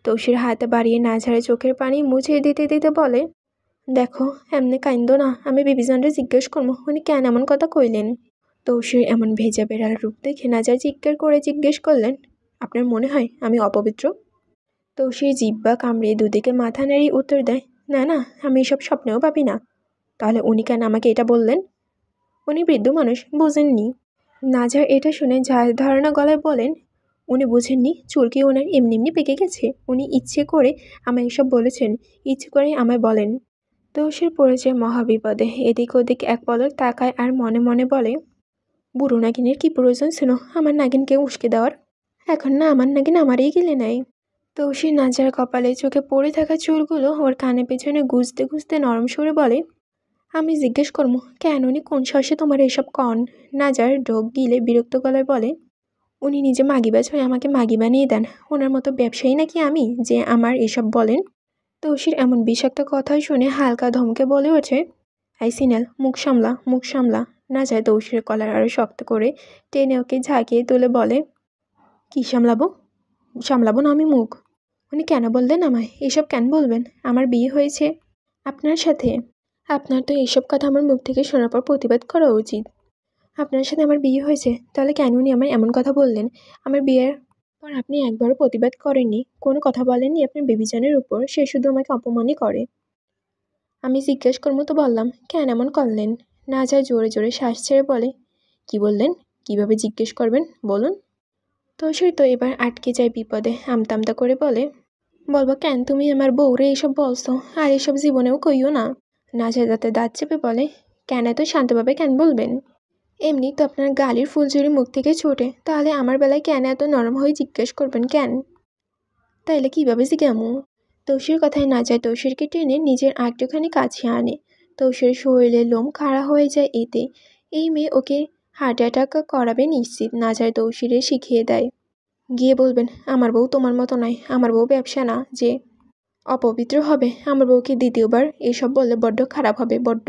[SPEAKER 1] তৌসির হাত বাড়িয়ে নাজহারের চোখের পানি মুছে দিতে দিতে বলে, দেখো এমনি কাইন্দ না, আমি বিবিজানরে জিজ্ঞেস করবো উনি কেন এমন কথা কইলেন। তৌসির এমন ভেজা বেড়াল রূপ দেখে নাজহার চিৎকার করে জিজ্ঞেস করলেন, আপনার মনে হয় আমি অপবিত্র? তৌসির জিহ্বা কামড়িয়ে দুদিকে মাথা নাড়িয়ে উত্তর দেয়, না না, আমি এসব স্বপ্নেও ভাবি না। তাহলে উনি কেন আমাকে এটা বললেন? উনি বৃদ্ধ মানুষ, বুঝেননি। নাজহার এটা শুনে ঝাড় ধারণা গলায় বলেন, উনি বুঝেননি? চুল কি ওনার এমনি এমনি পেকে গেছে? উনি ইচ্ছে করে আমায় এসব বলেছেন, ইচ্ছে করে আমায় বলেন। তৌসির পড়েছে মহাবিপদে। এদিক ওদিক এক পলক তাকায় আর মনে মনে বলে, বুড়ো নাগিনের কি প্রয়োজন ছিল আমার নাগিনকে উস্কে দেওয়ার? এখন না আমার নাগিন আমারই গিলে নেয়। তৌসির নাজহার কপালে চোখে পড়ে থাকা চুলগুলো ওর কানে পেছনে গুজতে গুজতে নরম সুরে বলে, আমি জিজ্ঞেস করবো কেন উনি কোন সাহসে তোমার এসব কন? নাজহার ঢোক গিলে বিরক্ত গলায় বলে, উনি নিজে মাগিবাজ হয়ে আমাকে মাগি বানিয়ে দেন। ওনার মতো ব্যবসায়ী নাকি আমি যে আমার এসব বলেন? তৌসির এমন বিষাক্ত কথা শুনে হালকা ধমকে বলে ওঠে, আই সিনাল, মুখ সামলা। নাজার তৌসিরের কলার আরও শক্ত করে টেনে ওকে ঝাঁকিয়ে তুলে বলে, কি সামলাবো না আমি মুখ? উনি কেন বললেন আমায়? এসব কেন বলবেন? আমার বিয়ে হয়েছে আপনার সাথে। আপনার তো এইসব কথা আমার মুখ থেকে শোনার পর প্রতিবাদ করা উচিত। আপনার সাথে আমার বিয়ে হয়েছে, তাহলে কেন উনি আমায় এমন কথা বললেন? আমার বিয়ের পর আপনি একবারও প্রতিবাদ করেননি, কোনো কথা বলেননি আপনার বেবিজানের উপর। সে শুধু আমাকে অপমানই করে। আমি জিজ্ঞেস করবো তো বললাম, কেন এমন করলেন? নাজার জোরে জোরে শ্বাস ছেড়ে বলে, কি বললেন? কিভাবে জিজ্ঞেস করবেন বলুন? তৌসির তো এবার আটকে যায় বিপদে। আমতা করে বলে, বলবো কেন? তুমি আমার বউরে এসব বলছো, আর এসব জীবনেও কইও না। নাজার দাঁতে দাঁত চেপে বলে, কেন এত শান্তভাবে কেন বলবেন? এমনি তো আপনার গালির ফুলঝুরি মুখ থেকে ছোটে, তাহলে আমার বেলায় কেন এত নরম হয়ে জিজ্ঞেস করবেন কেন? তাইলে কীভাবে জিজ্ঞামু? তৌসির কথায় নাজার তৌসিরকে টেনে নিজের আরেকটুখানি কাছে আনে। তৌসির শরীরের লোম খাড়া হয়ে যায় এতে। এই মেয়ে ওকে হার্ট অ্যাটাক করাবে নিশ্চিত। নাজার তৌসিরে শিখিয়ে দেয়, গিয়ে বলবেন, আমার বউ তোমার মতো নয়, আমার বউ ব্যবসা না যে অপবিত্র হবে। আমার বউকে দ্বিতীয়বার এসব বললে বড্ড খারাপ হবে, বড্ড।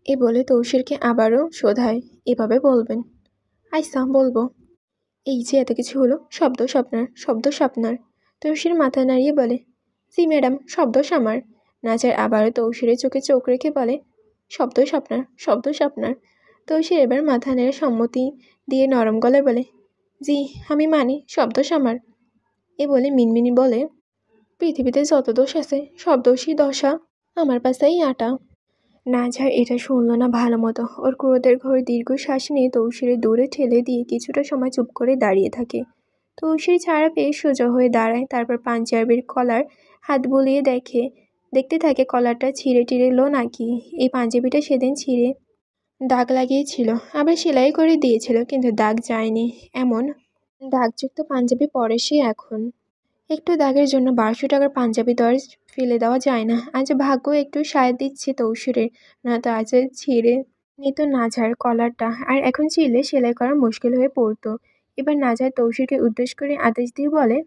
[SPEAKER 1] এ বলে তৌসিরকে আবারও শোধায়, এভাবে বলবেন? আইসা বলবো। এই যে এত কিছু হলো, সব দোষ আপনার। তৌসির মাথা নাড়িয়ে বলে, জি ম্যাডাম, সব দোষ আমার। নাজার আবারও তৌসিরের চোখে চোখ রেখে বলে, সব দোষ আপনার। তৌসির এবার মাথা নেড়ে সম্মতি দিয়ে নরম গলায় বলে, জি আমি মানি, সব দোষ আমার। এ বলে মিনমিনি বলে, পৃথিবীতে যত দোষ আছে সব দোষই দশা, আমার পাশেই আটা। নাজার এটা শুনল না ভালো মতো। ওর ক্রোধের ঘরে দীর্ঘশ্বাস নিয়ে তৌসিরে দূরে ঠেলে দিয়ে কিছুটা সময় চুপ করে দাঁড়িয়ে থাকে। তৌসির ছাড়া পেয়ে সোজা হয়ে দাঁড়ায়। তারপর পাঞ্জাবির কলার হাত বুলিয়ে দেখতে থাকে কলারটা ছিঁড়ে টিড়েলো নাকি। এই পাঞ্জাবিটা সেদিন ছিঁড়ে দাগ লাগিয়েছিল, আবার সেলাই করে দিয়েছিল, কিন্তু দাগ যায়নি। এমন দাগযুক্ত পাঞ্জাবি পরে সে এখন। একটু দাগের জন্য 1200 টাকার পাঞ্জাবি তো আর ফেলে দেওয়া যায় না। আজ ভাগ্য একটু সায় দিচ্ছে তৌসিরের, না তো আজ ছিঁড়ে নিত নাজার কলারটা, আর এখন ছিঁড়লে সেলাই করা মুশকিল হয়ে পড়তো। এবার নাজার তৌসিরকে উদ্দেশ্য করে আদেশ দিয়ে বলে,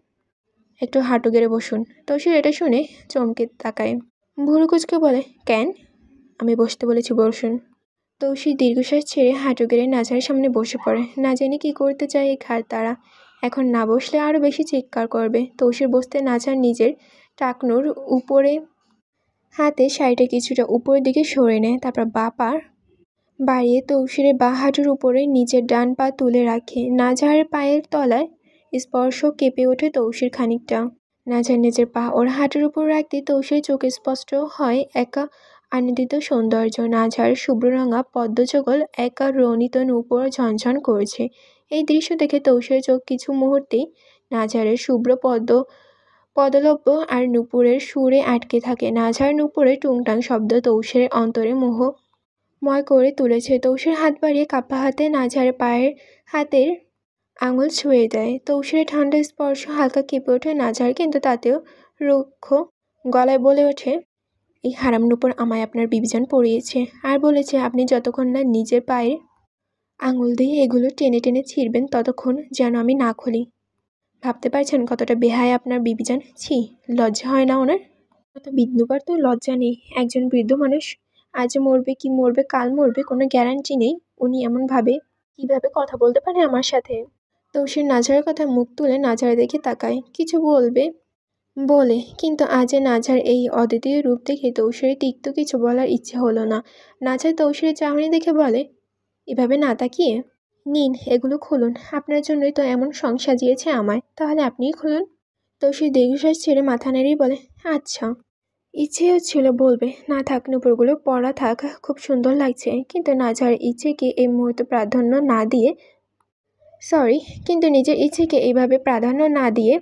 [SPEAKER 1] একটু হাঁটু গেড়ে বসুন। তৌসির এটা শুনে চমকে তাকায়, ভুরু কুচকে বলে, কেন? আমি বসতে বলেছি, বসুন। তৌসির দীর্ঘশ্বাস ছেড়ে হাঁটু গেড়ে নাজারের সামনে বসে পড়ে। না জানি কি করতে চায় এই ঘাড় তারা, এখন না বসলে আরও বেশি চিৎকার করবে। তৌসির বসতে নাজার নিজের টাকনুর উপরে হাতে শাড়িটা কিছুটা উপরের দিকে সরে নেয়, তারপর বাঁ পা বাড়িয়ে তৌসিরের বাঁ হাঁটুর উপরে নিজের ডান পা তুলে রাখে। নাজারের পায়ের তলায় স্পর্শ কেঁপে ওঠে তৌসির খানিকটা। নাজার নিজের পা ওর হাঁটুর উপর রাখতে তৌসির চোখে স্পষ্ট হয় একা আনন্দিত সৌন্দর্য। নাজার শুভ্ররঙা পদ্মযুগল একা রণিত নূপুর ঝনঝন করছে। এই দৃশ্য দেখে তৌসিরের চোখ কিছু মুহূর্তেই নাজারের শুভ্র পদলব্য আর নূপুরের সুরে আটকে থাকে। নাজার নূপুরের টুংটাং শব্দ তৌসিরের অন্তরে মোহময় করে তুলেছে। তৌসির হাত বাড়িয়ে কাপ্পা হাতে নাজারের পায়ের হাতের আঙুল ছুঁয়ে দেয়। তৌসিরের ঠান্ডা স্পর্শ হালকা কেঁপে ওঠে নাজার, কিন্তু তাতেও রুক্ষ গলায় বলে ওঠে, এই হারাম নূপুর আমায় আপনার বিবিজান পরিয়েছে, আর বলেছে আপনি যতক্ষণ না নিজের পায়ের আঙুল দিয়ে এগুলো টেনে টেনে ছিঁড়বেন ততক্ষণ যেন আমি না খুলি। ভাবতে পারছেন কতটা বেহায় আপনার বিবিজান? ছি, লজ্জা হয় না ওনার? কত বিন্দুবার তো লজ্জা নেই। একজন বৃদ্ধ মানুষ আজ মরবে কি মরবে কাল মরবে কোনো গ্যারান্টি নেই। উনি এমনভাবে কিভাবে কথা বলতে পারে আমার সাথে? তৌসির নাজারের কথা মুখ তুলে নাজার দেখে তাকায়, কিছু বলে, কিন্তু আজ নাজার এই অদ্বিতীয় রূপ দেখে তৌসিরের তিক্ত কিছু বলার ইচ্ছে হলো না। নাজার তৌসিরের চাহনি দেখে বলে, এভাবে না তাকিয়ে নিন, এগুলো খুলুন। আপনার জন্যই তো এমন সং সাজিয়েছে আমায়, তাহলে আপনিই খুলুন। তৌসির দীর্ঘশ্বাস ছেড়ে মাথা নেড়েই বলে, আচ্ছা। ইচ্ছে হচ্ছিল বলবে, না থাক, নুপুরগুলো পরা থাক, খুব সুন্দর লাগছে, কিন্তু নাজার ইচ্ছেকে এই মুহূর্তে প্রাধান্য না দিয়ে কিন্তু নিজের ইচ্ছেকে এইভাবে প্রাধান্য না দিয়ে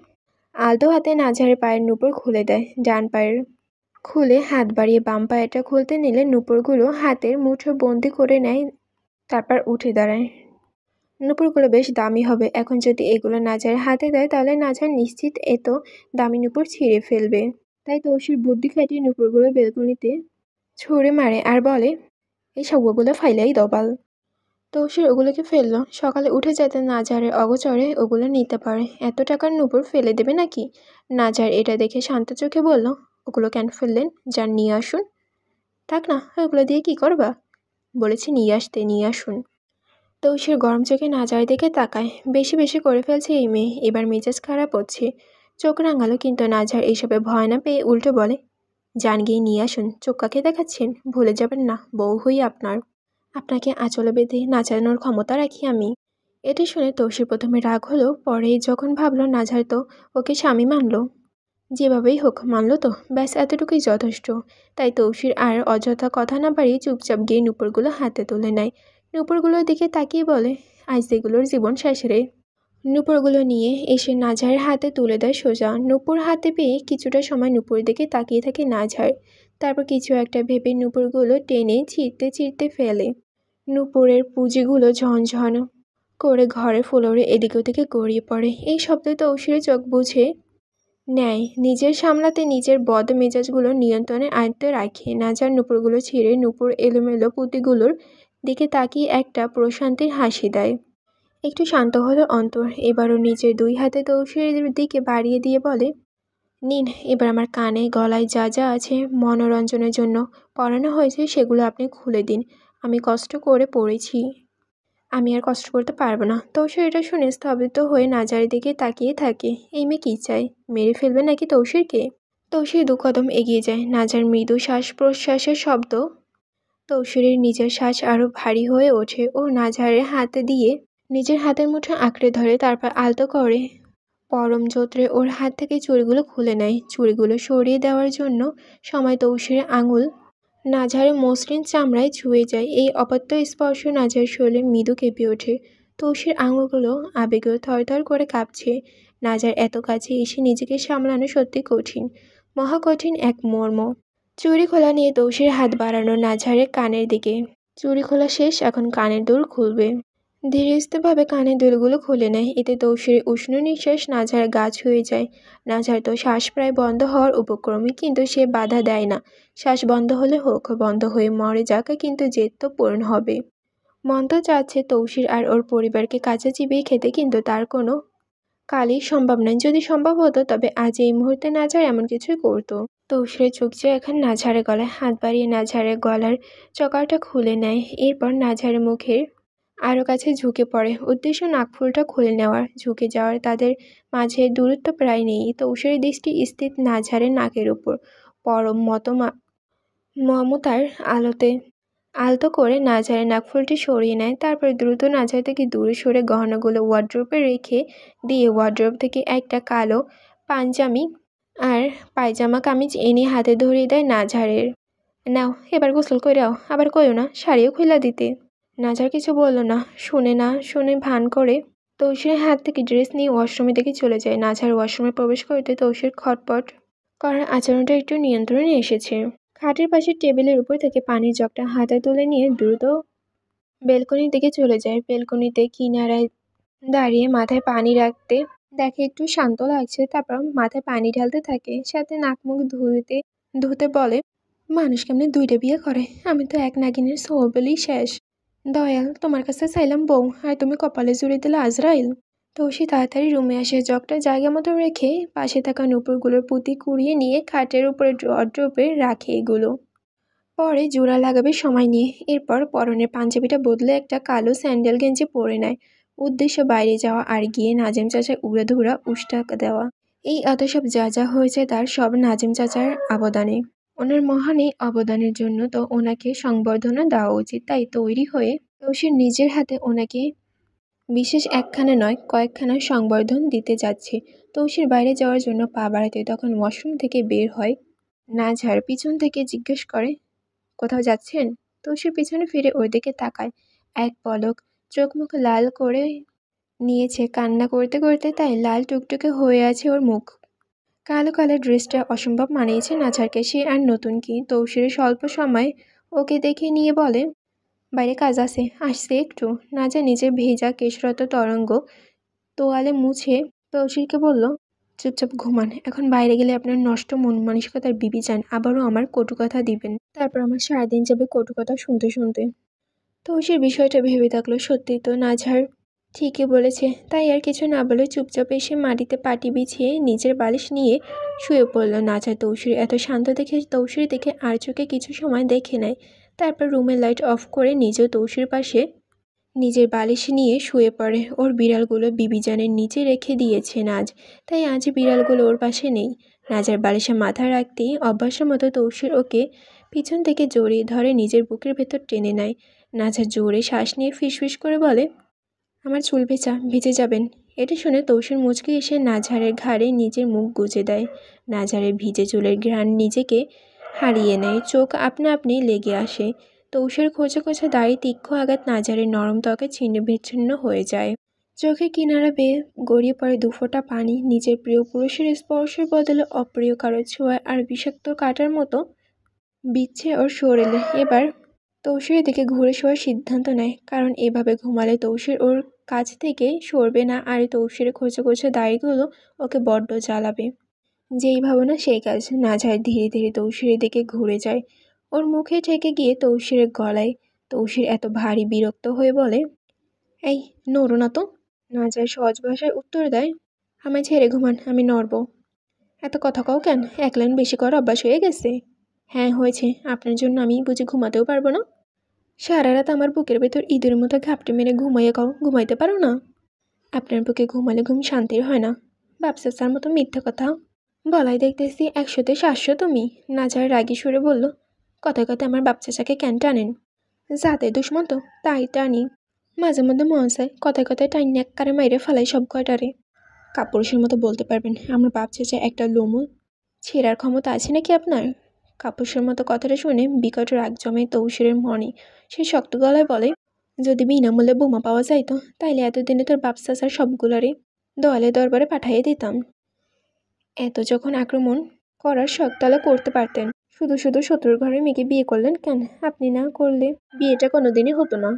[SPEAKER 1] আলতো হাতে নাজারের পায়ের নূপুর খুলে দেয়। ডান পায়ের খুলে হাত বাড়িয়ে বাম পায়েটা খুলতে নিলে নূপুরগুলো হাতের মুঠো বন্দি করে নেয়, তারপর উঠে দাঁড়ায়। নূপুরগুলো বেশ দামি হবে, এখন যদি এগুলো নাজারের হাতে দেয় তাহলে নাজার নিশ্চিত এত দামি নূপুর ছিঁড়ে ফেলবে। তাই তৌসির বুদ্ধি খাটিয়ে নূপুরগুলো বেলকনিতে ছুঁড়ে মারে আর বলে, এই সবগুলো ফাইলাই দবাল। তৌসির ওগুলোকে ফেলল। সকালে উঠে যাতে নাজারের অগোচরে ওগুলো নিতে পারে। এত টাকার নূপুর ফেলে দেবে নাকি? নাজার এটা দেখে শান্ত চোখে বলল, ওগুলো কেন ফেললেন? যান নিয়ে আসুন। থাক না, ওগুলো দিয়ে কি করবা? বলেছি নিয়ে আসতে, নিয়ে আসুন। তৌসির গরম চোখে নাজার দিকে তাকায়। বেশি বেশি করে ফেলছে এই মেয়ে, এবার মেজাজ খারাপ হচ্ছে। চোখ রাঙালো, কিন্তু নাজার এইসবে ভয় না পেয়ে উল্টো বলে, যান গিয়ে নিয়ে আসুন। চোখ কাকে দেখাচ্ছেন? ভুলে যাবেন না বউ হই আপনার। আপনাকে আঁচলে বেঁধে নাচানোর ক্ষমতা রাখি আমি। এটা শুনে তৌসির প্রথমে রাগ হলো, পরে যখন ভাবলো নাজার তো ওকে স্বামী মানলো, যেভাবেই হোক মানলো তো, ব্যাস এতটুকুই যথেষ্ট। তাই তৌসির আর অযথা কথা না বাড়িয়ে চুপচাপ গিয়ে নুপুরগুলো হাতে তুলে নেয়। নুপুরগুলোর দিকে তাকিয়ে বলে, আজ এগুলোর জীবন শেষ রে। নুপুরগুলো নিয়ে এসে নাজহারের হাতে তুলে দেয় সোজা। নুপুর হাতে পেয়ে কিছুটা সময় নুপুরের দিকে তাকিয়ে থাকে নাজহার। তারপর কিছু একটা ভেবে নুপুরগুলো টেনে ছিঁড়তে ছিঁড়তে ফেলে। নুপুরের পুঁজিগুলো ঝনঝন করে ঘরের ফ্লোরে এদিক ওদিকে গড়িয়ে পড়ে। এই শব্দে তৌসিরের চোখ বুঝে নেয়, নিজের সামলাতে নিজের বদ মেজাজগুলো নিয়ন্ত্রণের আয়ত্তে রাখে। নাজার নুপুরগুলো ছিঁড়ে নুপুর এলোমেলো পুঁতিগুলোর দিকে তাকিয়ে একটা প্রশান্তির হাসি দেয়। একটু শান্ত হলো অন্তর। এবারও নিজের দুই হাতে তৌসিরের দিকে বাড়িয়ে দিয়ে বলে, নিন, এবার আমার কানে গলায় যা যা আছে মনোরঞ্জনের জন্য পরানো হয়েছে সেগুলো আপনি খুলে দিন। আমি কষ্ট করে পড়েছি, আমি আর কষ্ট করতে পারবো না। তৌসির এটা শুনে স্তব্ধ হয়ে নাজারের দিকে তাকিয়ে থাকে। এই মেয়ে কী চায়? মেরে ফেলবে নাকি তৌসিরকে? তৌসির দু কদম এগিয়ে যায়। নাজার মৃদু শ্বাস প্রশ্বাসের শব্দ তৌসিরের নিজের শ্বাস আরও ভারী হয়ে ওঠে। ও নাজারের হাতে দিয়ে নিজের হাতের মুঠো আঁকড়ে ধরে, তারপর আলতো করে পরম যত্রে ওর হাত থেকে চুড়িগুলো খুলে নেয়। চুড়িগুলো সরিয়ে দেওয়ার জন্য সময় তৌসিরের আঙুল নাজহারের মসৃণ চামড়ায় ছুঁয়ে যায়। এই অপত্য স্পর্শ নাজহারের শরীরে মৃদু কেঁপে ওঠে। তৌসির আঙুলগুলো আবেগে থরথর করে কাঁপছে। নাজহার এত কাছে এসে নিজেকে সামলানো সত্যি কঠিন, মহাকঠিন এক মর্ম। চুড়ি খোলা নিয়ে তৌসির হাত বাড়ানো নাজহারের কানের দিকে। চুড়ি খোলা শেষ, এখন কানের দুল খুলবে। ধীরস্থিরভাবে কানের দুলগুলো খুলে নেয়। এতে তৌসিরের উষ্ণ নিঃশ্বাস নাজহারের গা ছুঁয়ে যায়। নাজহার তো শ্বাস প্রায় বন্ধ হওয়ার উপক্রমে, কিন্তু সে বাধা দেয় না। শ্বাস বন্ধ হলে হোক, বন্ধ হয়ে মরে যাক, কিন্তু জেদ তো পূরণ হবে। মন তো চাচ্ছে তৌসির আর ওর পরিবারকে কাছে চিবিয়ে খেতে, কিন্তু তার কোনো কালই সম্ভব নয়। যদি সম্ভব হতো তবে আজ এই মুহূর্তে নাজহার এমন কিছুই করতো। তৌসিরের চোখ চেয়ে এখন নাজহারের গলায় হাত বাড়িয়ে নাজহারের গলার চকারটা খুলে নেয়। এরপর নাজহারের মুখের আরও কাছে ঝুঁকে পড়ে, উদ্দেশ্য নাকফুলটা খুলে নেওয়ার। ঝুঁকে যাওয়ার তাদের মাঝে দূরত্ব প্রায় নেই। তৌসিরের দৃষ্টি স্থির নাজহারের নাকের উপর। পরম মমতার আলোতে আলতো করে নাজহারের নাকফুলটি সরিয়ে নেয়। তারপর দ্রুত নাজহার থেকে দূরে সরে গহনাগুলো ওয়ার্ড্রোবে রেখে দিয়ে ওয়ার্ড্রোব থেকে একটা কালো পাঞ্জামি আর পায়জামা কামিজ এনে হাতে ধরিয়ে দেয় নাজহারের। নাও, এবার গোসল কইরাও, আবার কইও না শাড়িও খুইলা দিতে। নাজহার কিছু বলল না। শুনে ভান করে তৌসিরের হাত থেকে ড্রেস নিয়ে ওয়াশরুমের দিকে চলে যায়। নাজহার ওয়াশরুমে প্রবেশ করতে তৌসির খটপট করার আচরণটা একটু নিয়ন্ত্রণে এসেছে। খাটের পাশের টেবিলের উপর থেকে পানির জগটা হাতে তুলে নিয়ে দ্রুত বেলকনির দিকে চলে যায়। বেলকনিতে কিনারায় দাঁড়িয়ে মাথায় পানি রাখতে দেখে একটু শান্ত লাগছে। তারপর মাথায় পানি ঢালতে থাকে, সাথে নাক মুখ ধুতে বলে, মানুষ কেমনে দুইটা বিয়ে করে? আমি তো এক নাগিনের সৌবলি শেষ। দয়াল, তোমার কাছে চাইলাম বউ, আর তুমি কপালে জুড়ে দিলে আজরাইল। তৌসি তাড়াতাড়ি রুমে আসে, জগটা জায়গা মতো রেখে পাশে থাকা নুপুরগুলোর পুঁতি কুড়িয়ে নিয়ে খাটের উপরে ড্রপে রাখে এগুলো। পরে জোড়া লাগাবে সময় নিয়ে। এরপর পরনের পাঞ্জাবিটা বদলে একটা কালো স্যান্ডেল গেঞ্জি পরে নেয়। উদ্দেশ্য বাইরে যাওয়া আর গিয়ে নাজিম চাচার উড়াধুরা উষ্টা দেওয়া। এই এত সব যা যা হয়েছে তার সব নাজিম চাচার অবদানে। ওনার মহান এই অবদানের জন্য তো ওনাকে সংবর্ধনা দেওয়া উচিত। তাই তৈরি হয়ে তৌসির নিজের হাতে ওনাকে বিশেষ একখানা নয় কয়েকখানা সংবর্ধন দিতে যাচ্ছে। তৌসির বাইরে যাওয়ার জন্য পা বাড়াতে তখন ওয়াশরুম থেকে বের হয় নাজহার। পিছন থেকে জিজ্ঞেস করে, কোথাও যাচ্ছেন? তৌসির পিছনে ফিরে ওর দিকে তাকায়। এক পলক চোখ মুখ লাল করে নিয়েছে কান্না করতে করতে, তাই লাল টুকটুকে হয়ে আছে ওর মুখ। কালো কালার ড্রেসটা অসম্ভব মানিয়েছে নাজহারকে। সে আর নতুন কি? তৌসিরের স্বল্প সময় ওকে দেখে নিয়ে বলে, বাইরে কাজ আছে, আসছে একটু। নাজহার নিজের ভেজা কেশরত তরঙ্গ তোয়ালে মুছে তৌসিরকে বলল, চুপচাপ ঘুমান। এখন বাইরে গেলে আপনার নষ্ট মন মানসিকতার বিবি যান, আবারও আমার কটু কথা দিবেন। তারপর আমার সারাদিন যাবে কটু কথা শুনতে শুনতে। তৌসির বিষয়টা ভেবে থাকলো, সত্যি তো নাজহার ঠিকই বলেছে। তাই আর কিছু না বলে চুপচাপ এসে মাটিতে পাটি বিছিয়ে নিজের বালিশ নিয়ে শুয়ে পড়ল। নাজার তৌসির এত শান্ত দেখে তৌসির দেখে আর চোখে কিছু সময় দেখে নেয়। তারপর রুমের লাইট অফ করে নিজেও তৌসির পাশে নিজের বালিশ নিয়ে শুয়ে পড়ে। ওর বিড়ালগুলো বিবিজানের নিচে রেখে দিয়েছে নাজ, তাই আজ বিড়ালগুলো ওর পাশে নেই। নাজার বালিশে মাথা রাখতেই অভ্যাসের মতো তৌসির ওকে পিছন থেকে জড়িয়ে ধরে নিজের বুকের ভেতর টেনে নেয়। নাজার জোরে শ্বাস নিয়ে ফিসফিস করে বলে, আমার চুল ভেজা, ভিজে যাবেন। এটা শুনে তৌসির মুচকি এসে নাজহারের ঘাড়ে নিজের মুখ গুজে দেয়। নাজহারের ভিজে চুলের ঘ্রাণ নিজেকে হারিয়ে নেয়, চোখ আপনা আপনি লেগে আসে। তৌসির খোঁচা খোঁচা দাড়ি তীক্ষ্ণ আঘাত নাজহারের নরম ত্বকে ছিন্ন বিচ্ছিন্ন হয়ে যায়। চোখে কিনারা বেয়ে গড়িয়ে পড়ে দুফোঁটা পানি। নিজের প্রিয় পুরুষের স্পর্শের বদলে অপ্রিয় কারো ছোঁয়া আর বিষাক্ত কাটার মতো বিচ্ছে ওর শরীরে। এবার তৌসিরের দিকে ঘুরে শোয়ার সিদ্ধান্ত নেয়, কারণ এভাবে ঘুমালে তৌসির ওর কাছ থেকে সরবে না, আর তৌসিরের খোঁচা খোঁচা দাড়িগুলো ওকে বড্ড জ্বালাবে। যেই ভাবনা সেই কাজ। নাজহার ধীরে ধীরে তৌসিরের দিকে ঘুরে যায়, ওর মুখে ঠেকে গিয়ে তৌসিরের গলায়। তৌসির এত ভারী বিরক্ত হয়ে বলে, এই নড়ো না তো। নাজহার সহজ ভাষায় উত্তর দেয়, আমায় ছেড়ে ঘুমান, আমি নড়ব। এত কথা কও কেন? এক লাইন বেশি করার অভ্যাস হয়ে গেছে? হ্যাঁ হয়েছে, আপনার জন্য আমি বুঝি ঘুমাতেও পারবো না? সারা রাত আমার বুকের ভেতর ঈদের মতো ঘাপটে মেরে ঘুমাইয়ে কাও, ঘুমাইতে পারো না? আপনার বুকে ঘুমালে ঘুম শান্তির হয় না। ব্যবসার মতো মিথ্যা কথা বলাই দেখতেছি 100-তে 700 তুমি। নাজার রাগি সুরে বলল, কথায় কথায় আমার বাপ চাচাকে কেন টানেন? জাতের দুশ্মন তো, তাই টানি। মাঝে মধ্যে মন চায় কথায় কথায় টাইন এক কারে মাইরে ফেলাই সব কয়টারে। কাপুরুষের মতো বলতে পারবেন আমার বাপ চাচা একটা লোমও ছেঁড়ার ক্ষমতা আছে নাকি আপনার? কাপুরুষের মতো কথাটা শুনে বিকট রাগ জমে তৌসিরের মনে। সে শক্ত গলায় বলে, যদি বিনামূল্যে বোমা পাওয়া যাইতো তাইলে এতদিনে তোর বাপ চাচার সবগুলারে দলে দরবারে পাঠাইয়ে দিতাম। এত যখন আক্রমণ করার শখ তাহলে করতে পারতেন। শুধু শুধু শত্রুর ঘরে মেয়েকে বিয়ে করলেন কেন? আপনি না করলে বিয়েটা কোনোদিনই হতো না।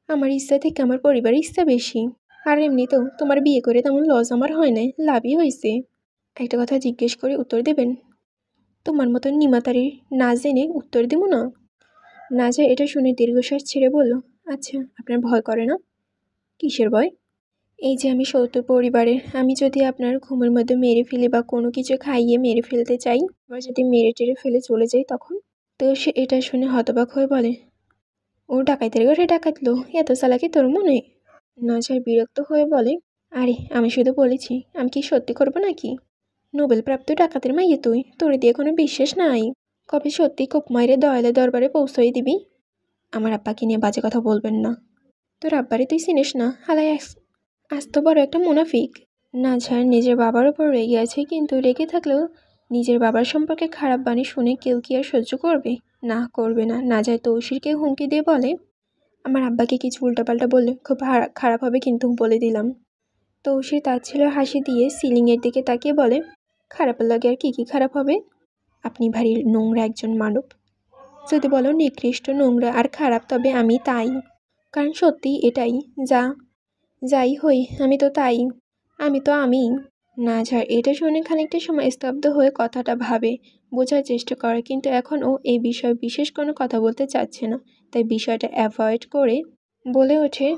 [SPEAKER 1] আমার ইচ্ছা থেকে আমার পরিবারের ইচ্ছা বেশি। আর এমনিতেও তোমার বিয়ে করে তেমন লস আমার হয় নাই, লাভই হয়েছে। একটা কথা জিজ্ঞেস করে উত্তর দেবেন? তোমার মতো নিমাতারির না জেনে উত্তর দেব না। নাজা এটা শুনে দীর্ঘশ্বাস ছেড়ে বলল, আচ্ছা আপনার ভয় করে না? কিসের ভয়? এই যে আমি শত্রু পরিবারের, আমি যদি আপনার ঘুমের মধ্যে মেরে ফেলি বা কোনো কিছু খাইয়ে মেরে ফেলতে চাই, বা যদি মেরে টেরে ফেলে চলে যাই তখন? তো সে এটা শুনে হতবাক হয়ে বলে, ও ডাকাইতের ঘরে ডাকাতলো, এত চালাকি তোর মনে? নাজার বিরক্ত হয়ে বলে, আরে আমি শুধু বলেছি, আমি কি সত্যি করবো নাকি? নোবেল প্রাপ্ত ডাকাতের মাইয়ে তুই, তোর দিয়ে কোনো বিশ্বাস নাই। কবে সত্যি কোপ মাইরে দয়ালে দরবারে পৌঁছাই দিবি? আমার আব্বাকে নিয়ে বাজে কথা বলবেন না। তোর আব্বারে তুই চিনিস না, হালাই আস্ত বড় একটা মুনাফিক। নাজহার নিজের বাবার ওপর রেগে আছে, কিন্তু রেগে থাকলেও নিজের বাবার সম্পর্কে খারাপ বাণী শুনে কেউ কি আর সহ্য করবে? না, করবে না। নাজহার তৌসিরকে হুমকি দিয়ে বলে, আমার আব্বাকে কিছু উল্টাপাল্টা বললে খুব খারাপ হবে কিন্তু, বলে দিলাম। তৌসির তাচ্ছিল্য হাসি দিয়ে সিলিংয়ের দিকে তাকিয়ে বলে, খারাপ লাগে আর কি খারাপ হবে? আপনি ভারী নোংরা একজন মানব। যদি বলো নিকৃষ্ট, নোংরা আর খারাপ, তবে আমি তাই। কারণ সত্যি এটাই। যাই হই, আমি তো তাই। আমি তো আমি। নাজহার এটা শুনে খানিকটা সময় স্তব্ধ হয়ে কথাটা ভাবে, বোঝার চেষ্টা করে, কিন্তু এখন ও এই বিষয়ে বিশেষ কোনো কথা বলতে চাচ্ছে না। তাই বিষয়টা অ্যাভয়েড করে বলে ওঠে,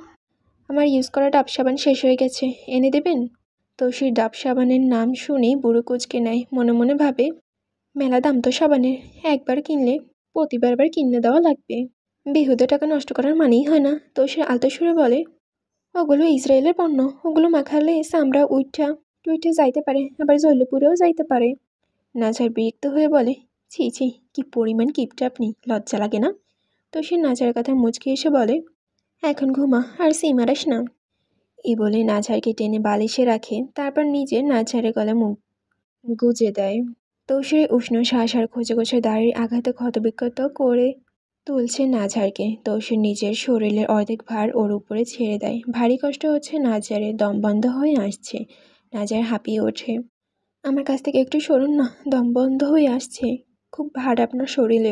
[SPEAKER 1] আমার ইউজ করা ডাব সাবান শেষ হয়ে গেছে, এনে দেবেন? তৌসির ডাব সাবানের নাম শুনেই বুড়ো কুঁচকে নেয়। মনে মনে ভাবে, মেলা দাম তো সাবানের, একবার কিনলে প্রতিবারবার কিনে দেওয়া লাগবে। বেহুদে টাকা নষ্ট করার মানেই হয় না। তৌসির আলতো সুরে বলে, ওগুলো ইসরায়েলের পণ্য, ওগুলো মাখালে চামড়া উইঠা টুইঠে যাইতে পারে, আবার জৈলপুরেও যাইতে পারে। নাজার বিরক্ত হয়ে বলে, ছি ছি, কি পরিমাণ কিপটা আপনি, লজ্জা লাগে না? তৌসির নাজার কথা মুচকে এসে বলে, এখন ঘুমা আর সিম মারাস না। এই বলে নাজহারকে টেনে বালিশে রাখে, তারপর নিজে নাজহারের গলায় মুখ গুজে দেয়। তৌসিরের উষ্ণ শ্বাস আর খোঁচে খোঁচে দাড়ির আঘাতে ক্ষতবিক্ষত করে তুলছে নাজহারকে। তৌসির নিজের শরীরের অর্ধেক ভার ওর উপরে ছেড়ে দেয়। ভারী কষ্ট হচ্ছে নাজহারের, দম বন্ধ হয়ে আসছে। নাজহার হাঁপিয়ে ওঠে, আমার কাছ থেকে একটু সরুন না, দম বন্ধ হয়ে আসছে, খুব ভার আপনার শরীরের।